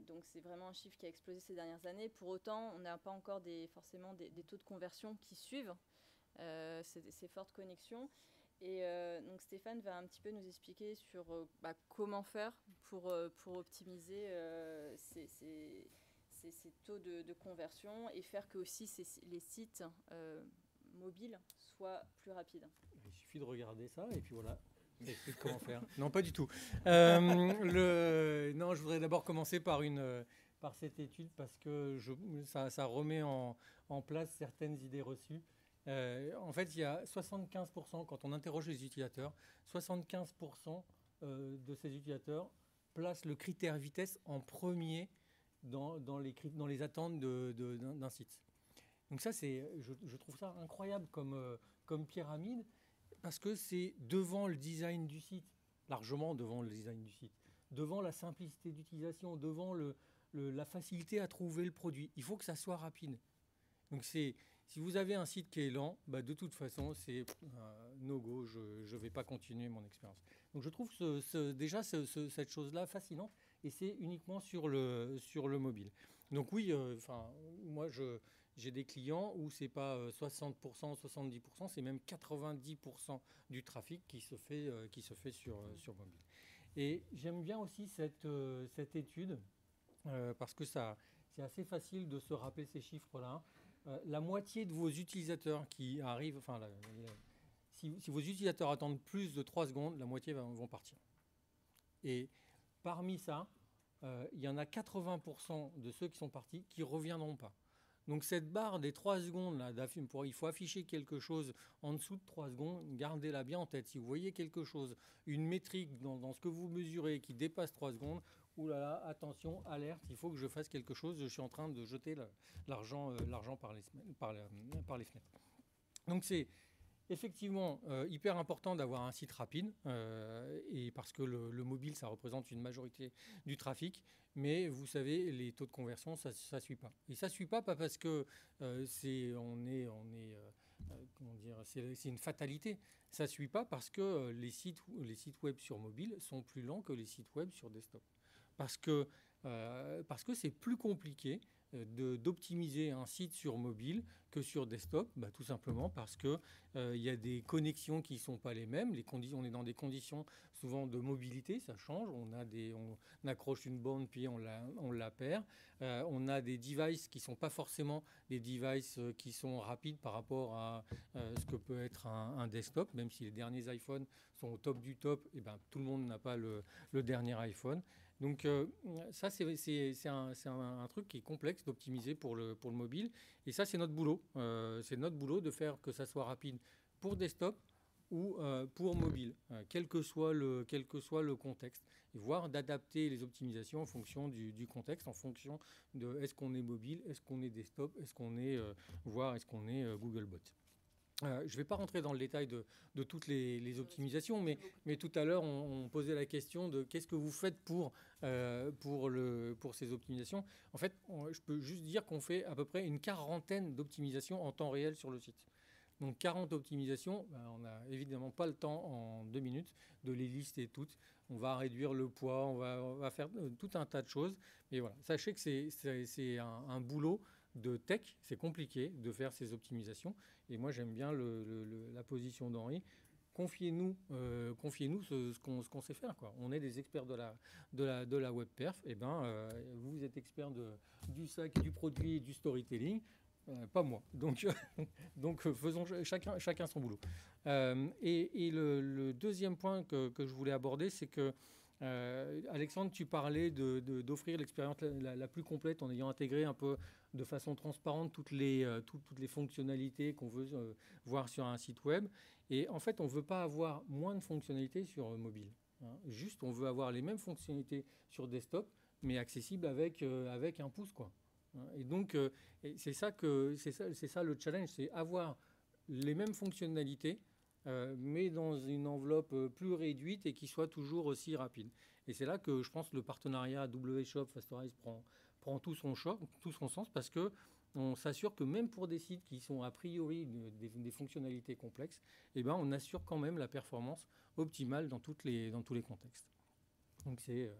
Donc c'est vraiment un chiffre qui a explosé ces dernières années. Pour autant, on n'a pas encore forcément des taux de conversion qui suivent ces fortes connexions. Et donc Stéphane va un petit peu nous expliquer sur comment faire pour optimiser ces taux de conversion et faire que aussi les sites mobiles soient plus rapides. Il suffit de regarder ça et puis voilà. Explique comment faire. Non, pas du tout. Non, je voudrais d'abord commencer par cette étude parce que ça remet en place certaines idées reçues. En fait, il y a 75%, quand on interroge les utilisateurs, 75% de ces utilisateurs placent le critère vitesse en premier dans les attentes d'un site. Donc ça, je trouve ça incroyable comme pyramide, parce que c'est devant le design du site, largement devant le design du site, devant la simplicité d'utilisation, devant la facilité à trouver le produit. Il faut que ça soit rapide. Donc si vous avez un site qui est lent, bah de toute façon, c'est no go, je ne vais pas continuer mon expérience. Donc je trouve déjà cette chose-là fascinante, et c'est uniquement sur le mobile. Donc oui, moi j'ai des clients où c'est pas 60%, 70%, c'est même 90% du trafic qui se fait sur mobile. Et j'aime bien aussi cette étude parce que c'est assez facile de se rappeler ces chiffres-là. La moitié de vos utilisateurs qui arrivent, si vos utilisateurs attendent plus de 3 secondes, la moitié vont partir. Et parmi ça, il y en a 80% de ceux qui sont partis qui ne reviendront pas. Donc cette barre des 3 secondes, là, il faut afficher quelque chose en dessous de 3 secondes, gardez-la bien en tête. Si vous voyez quelque chose, une métrique dans ce que vous mesurez qui dépasse 3 secondes, oulala, attention, alerte, il faut que je fasse quelque chose, je suis en train de jeter l'argent par les fenêtres. Donc c'est effectivement hyper important d'avoir un site rapide, et parce que le mobile, ça représente une majorité du trafic, mais vous savez, les taux de conversion, ça ne suit pas. Et ça ne suit pas parce que c'est une fatalité. Ça ne suit pas parce que les sites web sur mobile sont plus lents que les sites web sur desktop. Parce que c'est plus compliqué d'optimiser un site sur mobile que sur desktop, tout simplement parce que y a des connexions qui ne sont pas les mêmes. On est dans des conditions souvent de mobilité, ça change. On accroche une borne puis on la perd. On a des devices qui ne sont pas forcément des devices qui sont rapides par rapport à ce que peut être un desktop, même si les derniers iPhones sont au top du top, et tout le monde n'a pas le dernier iPhone. Donc ça, c'est un truc qui est complexe d'optimiser pour le mobile. Et ça, c'est notre boulot. C'est notre boulot de faire que ça soit rapide pour desktop ou pour mobile, quel que soit le contexte. Et voire d'adapter les optimisations en fonction du contexte, en fonction de est-ce qu'on est mobile, est-ce qu'on est desktop, est-ce qu'on est Googlebot. Je ne vais pas rentrer dans le détail de toutes les optimisations, mais tout à l'heure, on posait la question de qu'est-ce que vous faites pour ces optimisations. En fait, je peux juste dire qu'on fait à peu près une 40aine d'optimisations en temps réel sur le site. Donc 40 optimisations, on n'a évidemment pas le temps en 2 minutes de les lister toutes. On va réduire le poids, on va faire tout un tas de choses. Mais voilà, sachez que c'est un boulot de tech, c'est compliqué de faire ces optimisations. Et moi, j'aime bien la position d'Henri. Confiez-nous ce qu'on sait faire, quoi. On est des experts de la web perf. Et vous êtes experts du sac, du produit et du storytelling. Pas moi. Donc faisons chacun son boulot. Et le deuxième point que je voulais aborder, c'est que Alexandre, tu parlais d'offrir l'expérience la plus complète en ayant intégré un peu de façon transparente toutes les fonctionnalités qu'on veut voir sur un site web. Et en fait, on ne veut pas avoir moins de fonctionnalités sur mobile. Hein. Juste, on veut avoir les mêmes fonctionnalités sur desktop, mais accessibles avec un pouce, quoi. Et donc, c'est ça le challenge, c'est avoir les mêmes fonctionnalités, mais dans une enveloppe plus réduite et qui soit toujours aussi rapide. Et c'est là que je pense que le partenariat WShop, Fastorize prend tout son sens, parce que on s'assure que même pour des sites qui sont a priori des fonctionnalités complexes, on assure quand même la performance optimale dans tous les contextes. Donc c'est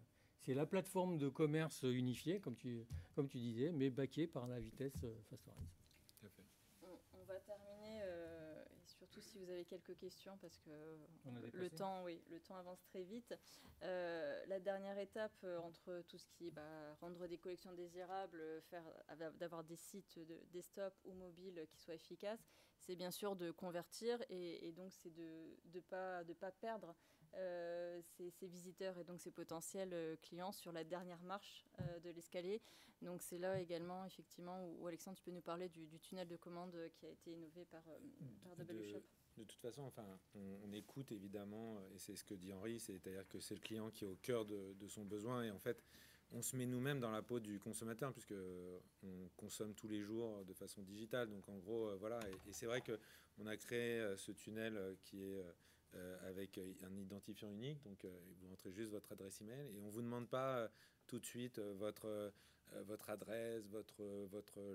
la plateforme de commerce unifiée, comme tu disais, mais backée par la vitesse Fastorize. Tout à fait. On va terminer, et surtout si vous avez quelques questions, parce que le temps avance très vite. La dernière étape entre tout ce qui est rendre des collections désirables, d'avoir des sites de desktop ou mobile qui soient efficaces, c'est bien sûr de convertir, et donc c'est de pas perdre ses visiteurs et donc ses potentiels clients sur la dernière marche de l'escalier. Donc c'est là également effectivement où Alexandre, tu peux nous parler du tunnel de commande qui a été innové par WShop. De toute façon, enfin, on écoute évidemment, et c'est ce que dit Henri, c'est-à-dire que c'est le client qui est au cœur de son besoin, et en fait, on se met nous-mêmes dans la peau du consommateur, puisque on consomme tous les jours de façon digitale. Donc en gros, voilà, et c'est vrai que on a créé ce tunnel qui est avec un identifiant unique. Donc vous rentrez juste votre adresse email et on vous demande pas tout de suite votre adresse,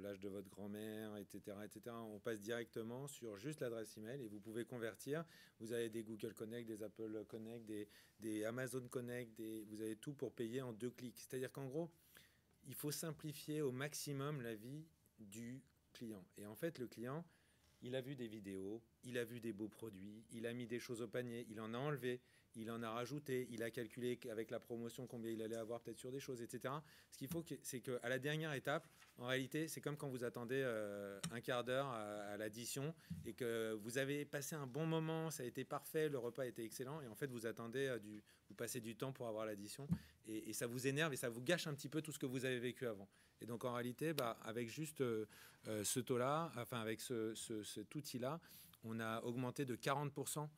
l'âge de votre grand-mère, etc., etc. On passe directement sur juste l'adresse email et vous pouvez convertir. Vous avez des Google Connect, des Apple Connect, des Amazon Connect, vous avez tout pour payer en 2 clics. C'est-à-dire qu'en gros, il faut simplifier au maximum la vie du client. Et en fait, le client, il a vu des vidéos, il a vu des beaux produits, il a mis des choses au panier, il en a enlevé, il en a rajouté, il a calculé avec la promotion combien il allait avoir peut-être sur des choses, etc. Ce qu'il faut, c'est qu'à la dernière étape, en réalité, c'est comme quand vous attendez un quart d'heure à l'addition et que vous avez passé un bon moment, ça a été parfait, le repas était excellent, et en fait, vous attendez, vous passez du temps pour avoir l'addition, et ça vous énerve et ça vous gâche un petit peu tout ce que vous avez vécu avant. Et donc, en réalité, avec juste ce taux-là, enfin, avec cet outil-là, on a augmenté de 40%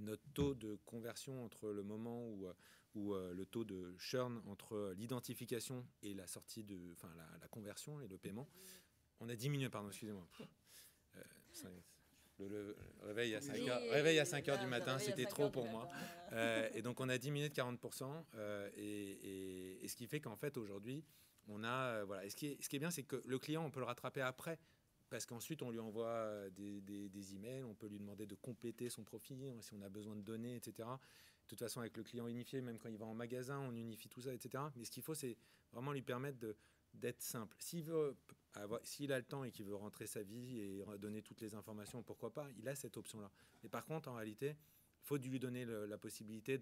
notre taux de conversion entre le moment où le taux de churn entre l'identification et la sortie enfin la conversion et le paiement. On a diminué, pardon, excusez-moi. Le réveil à 5h, réveil à 5h du matin, c'était trop pour moi. Et donc on a diminué de 40%. Et ce qui fait qu'en fait aujourd'hui, on a voilà. Et ce qui est bien, c'est que le client, on peut le rattraper après. Parce qu'ensuite, on lui envoie des emails, on peut lui demander de compléter son profil, si on a besoin de données, etc. De toute façon, avec le client unifié, même quand il va en magasin, on unifie tout ça, etc. Mais ce qu'il faut, c'est vraiment lui permettre d'être simple. S'il a le temps et qu'il veut rentrer sa vie et donner toutes les informations, pourquoi pas, il a cette option-là. Mais par contre, en réalité, il faut lui donner la possibilité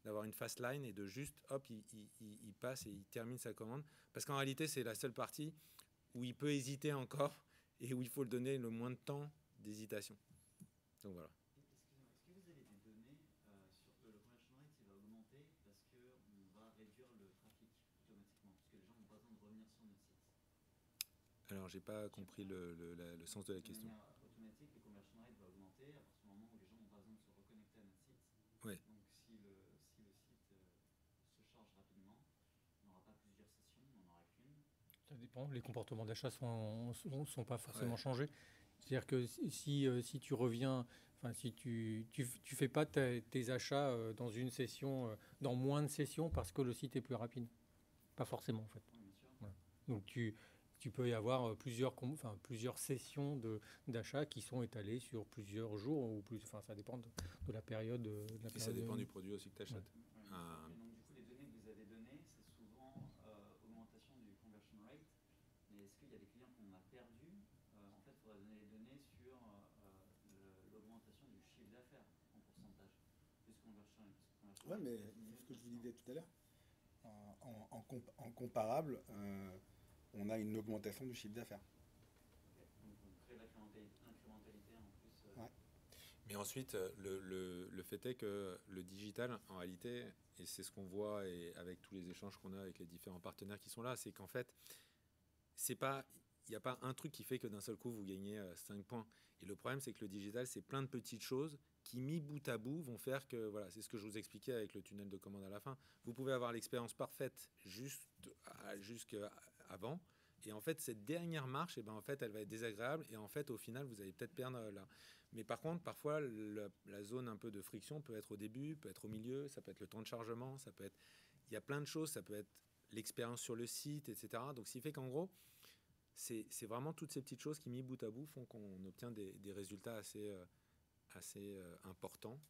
d'avoir une fast line et de juste, hop, il passe et il termine sa commande. Parce qu'en réalité, c'est la seule partie où il peut hésiter encore et où il faut le donner le moins de temps d'hésitation. Donc voilà. Excusez-moi, est-ce que vous avez des données sur le conversion rate qui va augmenter parce qu'on va réduire le trafic automatiquement, parce que les gens n'ont pas besoin de revenir sur notre site? Alors, j'ai pas compris le sens de la question. De manière automatique, le conversion rate va augmenter à partir du moment où les gens n'ont pas besoin de se reconnecter à notre site. Ouais. Donc si le site se charge rapidement, on n'aura pas plusieurs sessions, on n'en aura qu'une. Ça dépend, les comportements d'achat sont pas forcément changés. C'est-à-dire que si tu reviens, enfin si tu fais pas tes achats dans une session, dans moins de sessions parce que le site est plus rapide. Pas forcément en fait. Oui, bien sûr. Voilà. Donc tu peux y avoir plusieurs sessions d'achat qui sont étalées sur plusieurs jours ou plus. Enfin, ça dépend de la période. Et ça dépend du produit aussi que tu achètes. Ouais. Ah. Et donc du coup, les données que vous avez données, c'est souvent augmentation du conversion rate. Mais est-ce qu'il y a des clients qu'on a perdus? En fait, il faudrait donner les données sur l'augmentation du chiffre d'affaires en pourcentage, plus conversion rate. Oui, mais c'est ce que je vous disais tout à l'heure. En comparable, on a une augmentation du chiffre d'affaires. Donc on crée l'incrémentalité en plus. Ouais. Mais ensuite, le fait est que le digital, en réalité, et c'est ce qu'on voit et avec tous les échanges qu'on a avec les différents partenaires qui sont là, c'est qu'en fait, il n'y a pas un truc qui fait que d'un seul coup, vous gagnez 5 points. Et le problème, c'est que le digital, c'est plein de petites choses qui, mis bout à bout, vont faire que, voilà, c'est ce que je vous expliquais avec le tunnel de commande à la fin. Vous pouvez avoir l'expérience parfaite jusqu'avant. Et en fait, cette dernière marche, en fait, elle va être désagréable. Et en fait, au final, vous allez peut-être perdre là. Mais par contre, parfois, la zone un peu de friction peut être au début, peut être au milieu, ça peut être le temps de chargement, ça peut être... Il y a plein de choses, ça peut être l'expérience sur le site, etc. Donc, ce qui fait qu'en gros, c'est vraiment toutes ces petites choses qui, mis bout à bout, font qu'on obtient des résultats assez importants.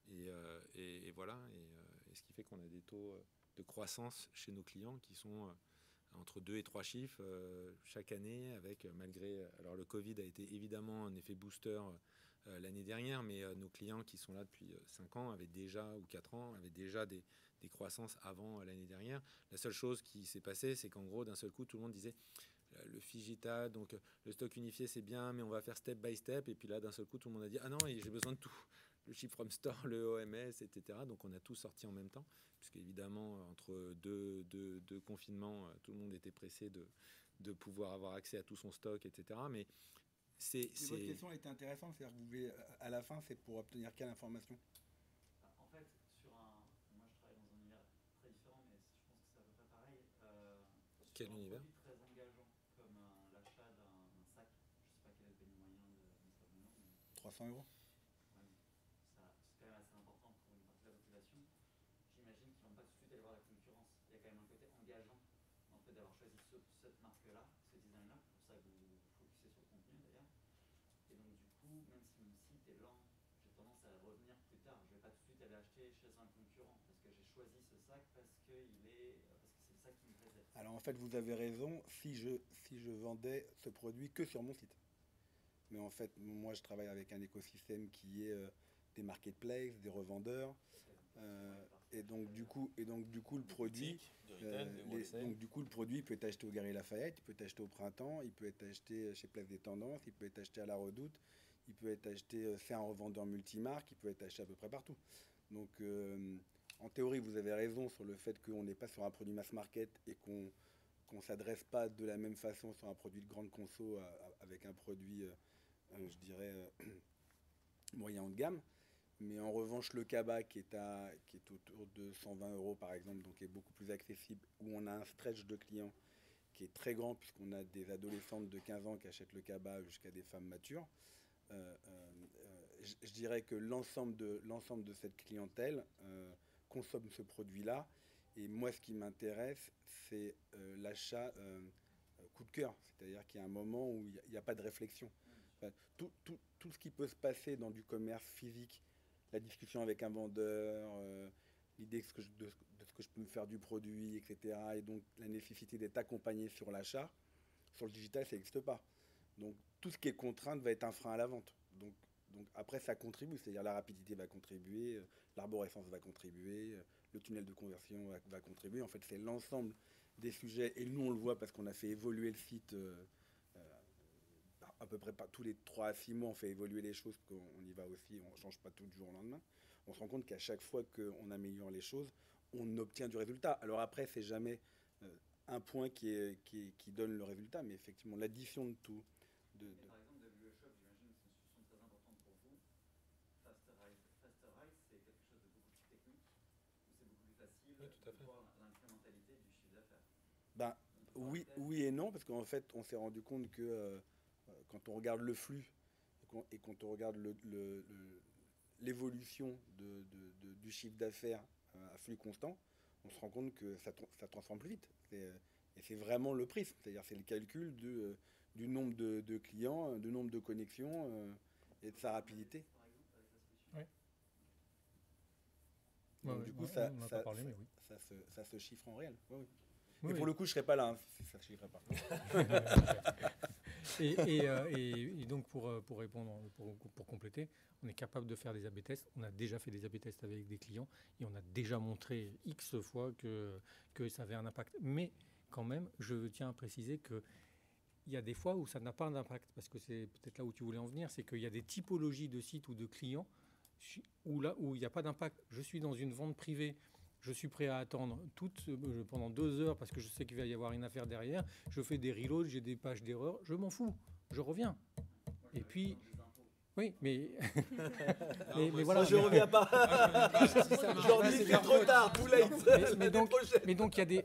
Et voilà. Et ce qui fait qu'on a des taux de croissance chez nos clients qui sont entre 2 et 3 chiffres chaque année, avec malgré... Alors, le Covid a été évidemment un effet booster l'année dernière, mais nos clients qui sont là depuis 5 ans avaient déjà, ou 4 ans, avaient déjà des croissances avant l'année dernière. La seule chose qui s'est passée, c'est qu'en gros, d'un seul coup, tout le monde disait le Fijita, donc le stock unifié c'est bien, mais on va faire step by step. Et puis là, d'un seul coup, tout le monde a dit ah non, j'ai besoin de tout. Le ship from store, le OMS, etc. Donc on a tout sorti en même temps, puisqu'évidemment, entre deux confinements, tout le monde était pressé de pouvoir avoir accès à tout son stock, etc. Mais votre question est intéressante, c'est-à-dire que vous voulez, à la fin, c'est pour obtenir quelle information? En fait, moi je travaille dans un univers très différent, mais je pense que c'est à peu près pareil. Quel univers? Très engageant, comme l'achat d'un sac, je ne sais pas quel est le panier moyen de Mr. Bruno, mais 300 €. ouais, c'est quand même assez important pour une partie de la population. J'imagine qu'ils ne vont pas tout de suite aller voir la concurrence. Il y a quand même un côté engageant en fait, d'avoir choisi cette marque-là, ce design-là, c'est pour ça que vous vous focussez sur le contenu d'ailleurs. Et donc du coup, même si mon site est lent, j'ai tendance à revenir plus tard. Je ne vais pas tout de suite aller acheter chez un concurrent parce que j'ai choisi ce sac parce que c'est le sac qui me plaisait. Alors en fait, vous avez raison, si je vendais ce produit que sur mon site. Mais en fait, moi, je travaille avec un écosystème qui est des marketplaces, des revendeurs. Et donc du coup, le produit, le produit peut être acheté au Galeries Lafayette, il peut être acheté au Printemps, il peut être acheté chez Place des Tendances, il peut être acheté à La Redoute, il peut être acheté, c'est un revendeur multimarque, il peut être acheté à peu près partout. Donc en théorie, vous avez raison sur le fait qu'on n'est pas sur un produit mass market et qu'on ne s'adresse pas de la même façon sur un produit de grande conso avec un produit, je dirais, moyen haut de gamme. Mais en revanche, le cabas qui est autour de 120 € par exemple, donc est beaucoup plus accessible, où on a un stretch de clients qui est très grand, puisqu'on a des adolescentes de 15 ans qui achètent le cabas jusqu'à des femmes matures. Je dirais que l'ensemble de cette clientèle consomme ce produit-là. Et moi, ce qui m'intéresse, c'est l'achat coup de cœur. C'est-à-dire qu'il y a un moment où il n'y a pas de réflexion. Enfin, tout ce qui peut se passer dans du commerce physique, la discussion avec un vendeur, l'idée de ce que je peux me faire du produit, etc. Et donc la nécessité d'être accompagné sur l'achat, sur le digital, ça n'existe pas. Donc tout ce qui est contrainte va être un frein à la vente. Donc après, ça contribue, c'est-à-dire la rapidité va contribuer, l'arborescence va contribuer, le tunnel de conversion va contribuer. En fait, c'est l'ensemble des sujets, et nous on le voit parce qu'on a fait évoluer le site à peu près pas tous les 3 à 6 mois, on fait évoluer les choses, qu'on y va aussi, on ne change pas tout du jour au lendemain. On se rend compte qu'à chaque fois qu'on améliore les choses, on obtient du résultat. Alors après, c'est jamais un point qui donne le résultat, mais effectivement, l'addition de tout. Par exemple, WE Shop, j'imagine que c'est une solution très importante pour vous. FasterRise, c'est quelque chose de beaucoup plus technique, où c'est beaucoup plus facile de voir l'incrémentalité du chiffre d'affaires. Ben, oui et non, parce qu'en fait, on s'est rendu compte que quand on regarde le flux et quand on regarde l'évolution du chiffre d'affaires à flux constant, on se rend compte que ça transforme plus vite. Et c'est vraiment le prisme, c'est-à-dire c'est le calcul du nombre de clients, du nombre de connexions et de sa rapidité. Oui. Donc du coup, ça se chiffre en réel. Oui. Oui, et pour le coup, je ne serais pas là si ça ne se chiffrait pas. Et donc pour répondre, pour compléter, on est capable de faire des A/B tests. On a déjà fait des A/B tests avec des clients et on a déjà montré X fois que ça avait un impact. Mais quand même, je tiens à préciser qu'il y a des fois où ça n'a pas d'impact, parce que c'est peut-être là où tu voulais en venir, c'est qu'il y a des typologies de sites ou de clients où il n'y a pas d'impact. Je suis dans une vente privée. Je suis prêt à attendre pendant 2 heures parce que je sais qu'il va y avoir une affaire derrière. Je fais des reloads, j'ai des pages d'erreur. Je m'en fous. Je reviens. Et puis... Oui, mais... mais voilà. Je ne reviens pas. Aujourd'hui, c'est trop tard. Mais donc, il y a des...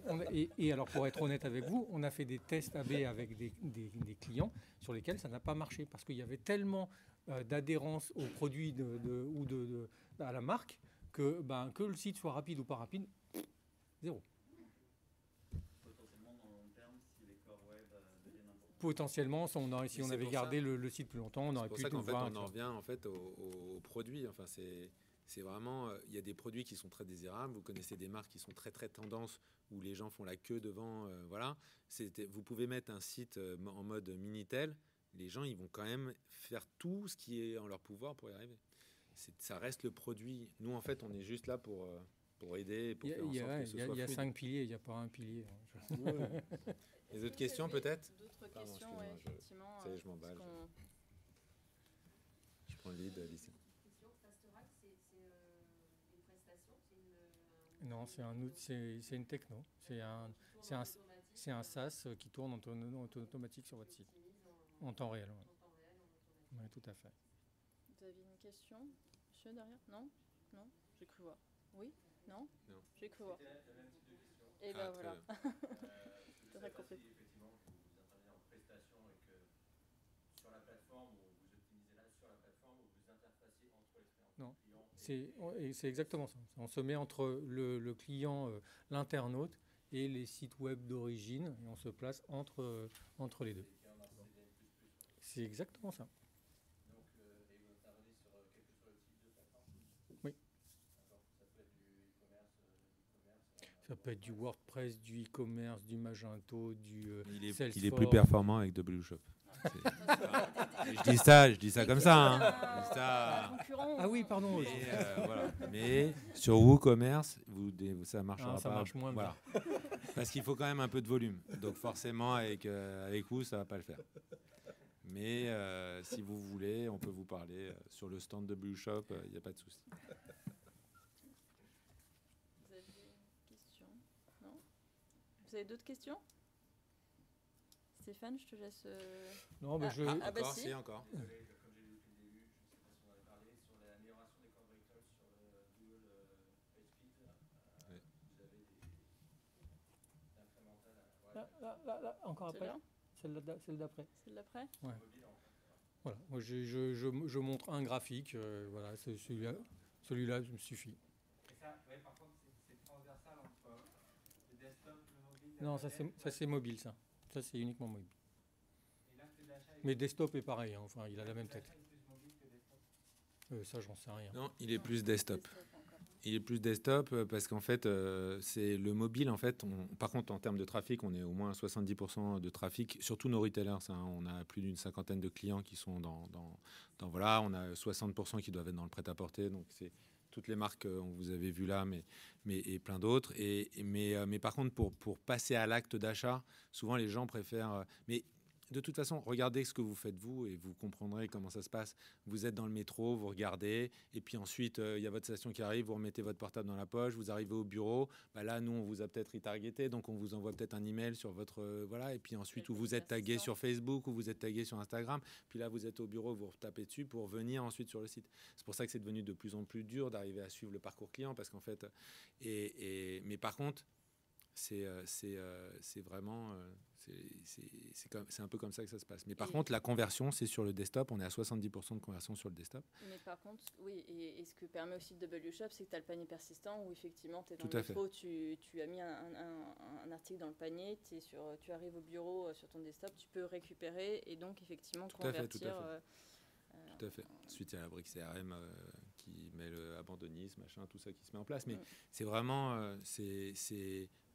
Et alors, pour être honnête avec vous, on a fait des tests AB avec des clients sur lesquels ça n'a pas marché parce qu'il y avait tellement d'adhérence au produit à la marque que le site soit rapide ou pas rapide, zéro. Potentiellement, dans le long terme, si les corps web deviennent importants. Potentiellement, si on avait gardé le site plus longtemps, on aurait pu tout voir. On en revient en fait aux produits. Enfin, c'est vraiment, il y a des produits qui sont très désirables. Vous connaissez des marques qui sont très très tendances où les gens font la queue devant. Voilà. Vous pouvez mettre un site en mode Minitel. Les gens, ils vont quand même faire tout ce qui est en leur pouvoir pour y arriver. Ça reste le produit. Nous, en fait, on est juste là pour aider. Pour faire en sorte que ce soit il y a fluide. 5 piliers, il n'y a pas un pilier. Les autres questions peut-être? D'autres Pardon, questions, excuse-moi, ouais, effectivement. ça y est, je m'emballe. Je prends le lead, Alicia. Non, c'est un c'est une techno. C'est un SaaS qui tourne en automatique sur votre site. En temps réel. Oui, tout à fait. Vous avez une question, monsieur, derrière? Non? Non? J'ai cru voir. Oui? Non? Non. J'ai cru voir. Et Ah, ben très voilà. bien. Très compris. Effectivement, que vous intervenez en prestation et que sur la plateforme, vous optimisez là sur la plateforme, ou vous interfacez entre l'expérience Non. du client. C'est exactement ça. On se met entre le client, l'internaute, et les sites web d'origine, et on se place entre les deux. C'est exactement ça. Donc, et vous intervenez sur quel que soit le type de plateforme? Oui. D'accord. Ça peut être du e-commerce, Ça peut être du WordPress, du e-commerce, du Magento, du Salesforce. Il est plus performant avec WShop. Je dis ça comme ça. Hein. Je dis ça. Ah oui, pardon. Mais, voilà. Mais sur WooCommerce, ça ne marchera ça pas. marche moins bien. Voilà. Parce qu'il faut quand même un peu de volume. Donc forcément, avec Woo, ça ne va pas le faire. Mais si vous voulez, on peut vous parler sur le stand de WShop, il n'y a pas de souci. Vous avez une question? Non? Vous avez d'autres questions? Stéphane, je te laisse. Non, mais Encore, si. si, encore. Comme j'ai dit depuis le début, je ne sais pas si on en avait parlé, sur l'amélioration des converters sur Google PageSpeed, Oui. vous avez des incrémentales. Là, encore après. Celle d'après. Celle d'après? Ouais. Voilà. Moi, je montre un graphique. Voilà, celui-là me suffit. Et ça, ouais, par contre, c'est transversal entre le desktop, le mobile. Non, ça c'est mobile, ça. Ça, c'est uniquement mobile. Et l'acte d'achat est Mais desktop est pareil. Hein. Enfin, il a la même tête. plus mobile que desktop. Ça, j'en sais rien. Non, il est plus desktop. Encore. Il est plus desktop parce qu'en fait, c'est le mobile. En fait, par contre, en termes de trafic, on est au moins à 70% de trafic, surtout nos retailers. Hein, on a plus d'une cinquantaine de clients qui sont dans voilà, on a 60% qui doivent être dans le prêt-à-porter. Donc, c'est toutes les marques que vous avez vues là, mais et plein d'autres. Mais par contre, pour passer à l'acte d'achat, souvent les gens préfèrent. Mais de toute façon, regardez ce que vous faites vous et vous comprendrez comment ça se passe. Vous êtes dans le métro, vous regardez, et puis ensuite, il y a votre station qui arrive, vous remettez votre portable dans la poche, vous arrivez au bureau. Bah là, nous, on vous a peut-être retargeté, donc on vous envoie peut-être un email sur votre... voilà, et puis ensuite, où vous êtes tagué sur Facebook, ou vous êtes tagué sur Instagram. Puis là, vous êtes au bureau, vous retapez dessus pour venir ensuite sur le site. C'est pour ça que c'est devenu de plus en plus dur d'arriver à suivre le parcours client, parce qu'en fait... mais par contre, c'est vraiment... c'est un peu comme ça que ça se passe. Mais par contre, la conversion, c'est sur le desktop. On est à 70% de conversion sur le desktop. Mais par contre, oui, et ce que permet aussi de WShop, c'est que tu as le panier persistant où effectivement, tu es dans Tout le à métro, tu as mis un article dans le panier, tu arrives au bureau sur ton desktop, tu peux récupérer et donc effectivement convertir. Tout à fait. Ensuite, il y a la brique CRM qui met le abandonnisme, machin, tout ça qui se met en place. Mais c'est vraiment...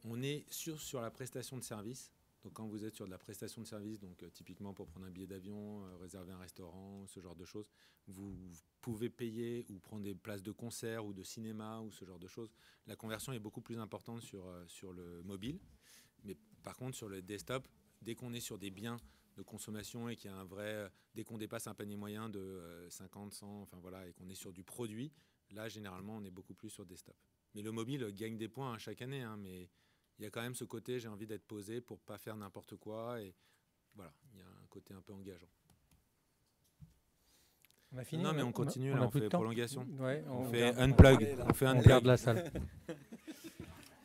on est sur la prestation de service. Donc quand vous êtes sur de la prestation de service, donc typiquement pour prendre un billet d'avion, réserver un restaurant, ce genre de choses, vous pouvez payer ou prendre des places de concert ou de cinéma ou ce genre de choses. La conversion est beaucoup plus importante sur le mobile. Mais par contre, sur le desktop, dès qu'on est sur des biens de consommation et qu'il y a un vrai... dès qu'on dépasse un panier moyen de 50, 100, enfin voilà, et qu'on est sur du produit, là, généralement, on est beaucoup plus sur desktop. Mais le mobile gagne des points chaque année, hein, mais... il y a quand même ce côté, j'ai envie d'être posé pour ne pas faire n'importe quoi. Et voilà, il y a un côté un peu engageant. On a fini. Non, mais on continue, là, on fait prolongation. Ouais, on fait unplug. On garde la salle.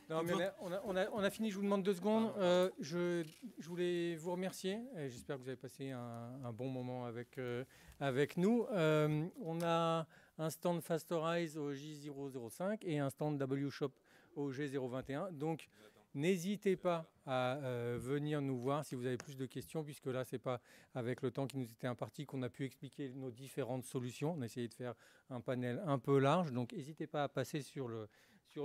Non, mais on a fini, je vous demande 2 secondes. Je voulais vous remercier. J'espère que vous avez passé un bon moment avec nous. On a un stand Fastorize au J005 et un stand WShop au G021. Donc, n'hésitez pas à venir nous voir si vous avez plus de questions, puisque là, ce n'est pas avec le temps qui nous était imparti qu'on a pu expliquer nos différentes solutions. On a essayé de faire un panel un peu large. Donc, n'hésitez pas à passer sur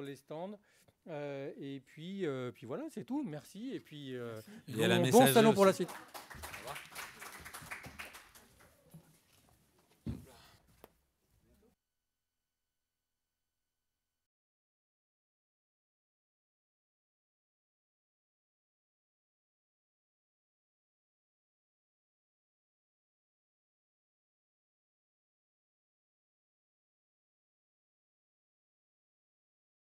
les stands. Et puis voilà, c'est tout. Merci. Et puis, il y a la bon messagerie salon aussi. pour la suite.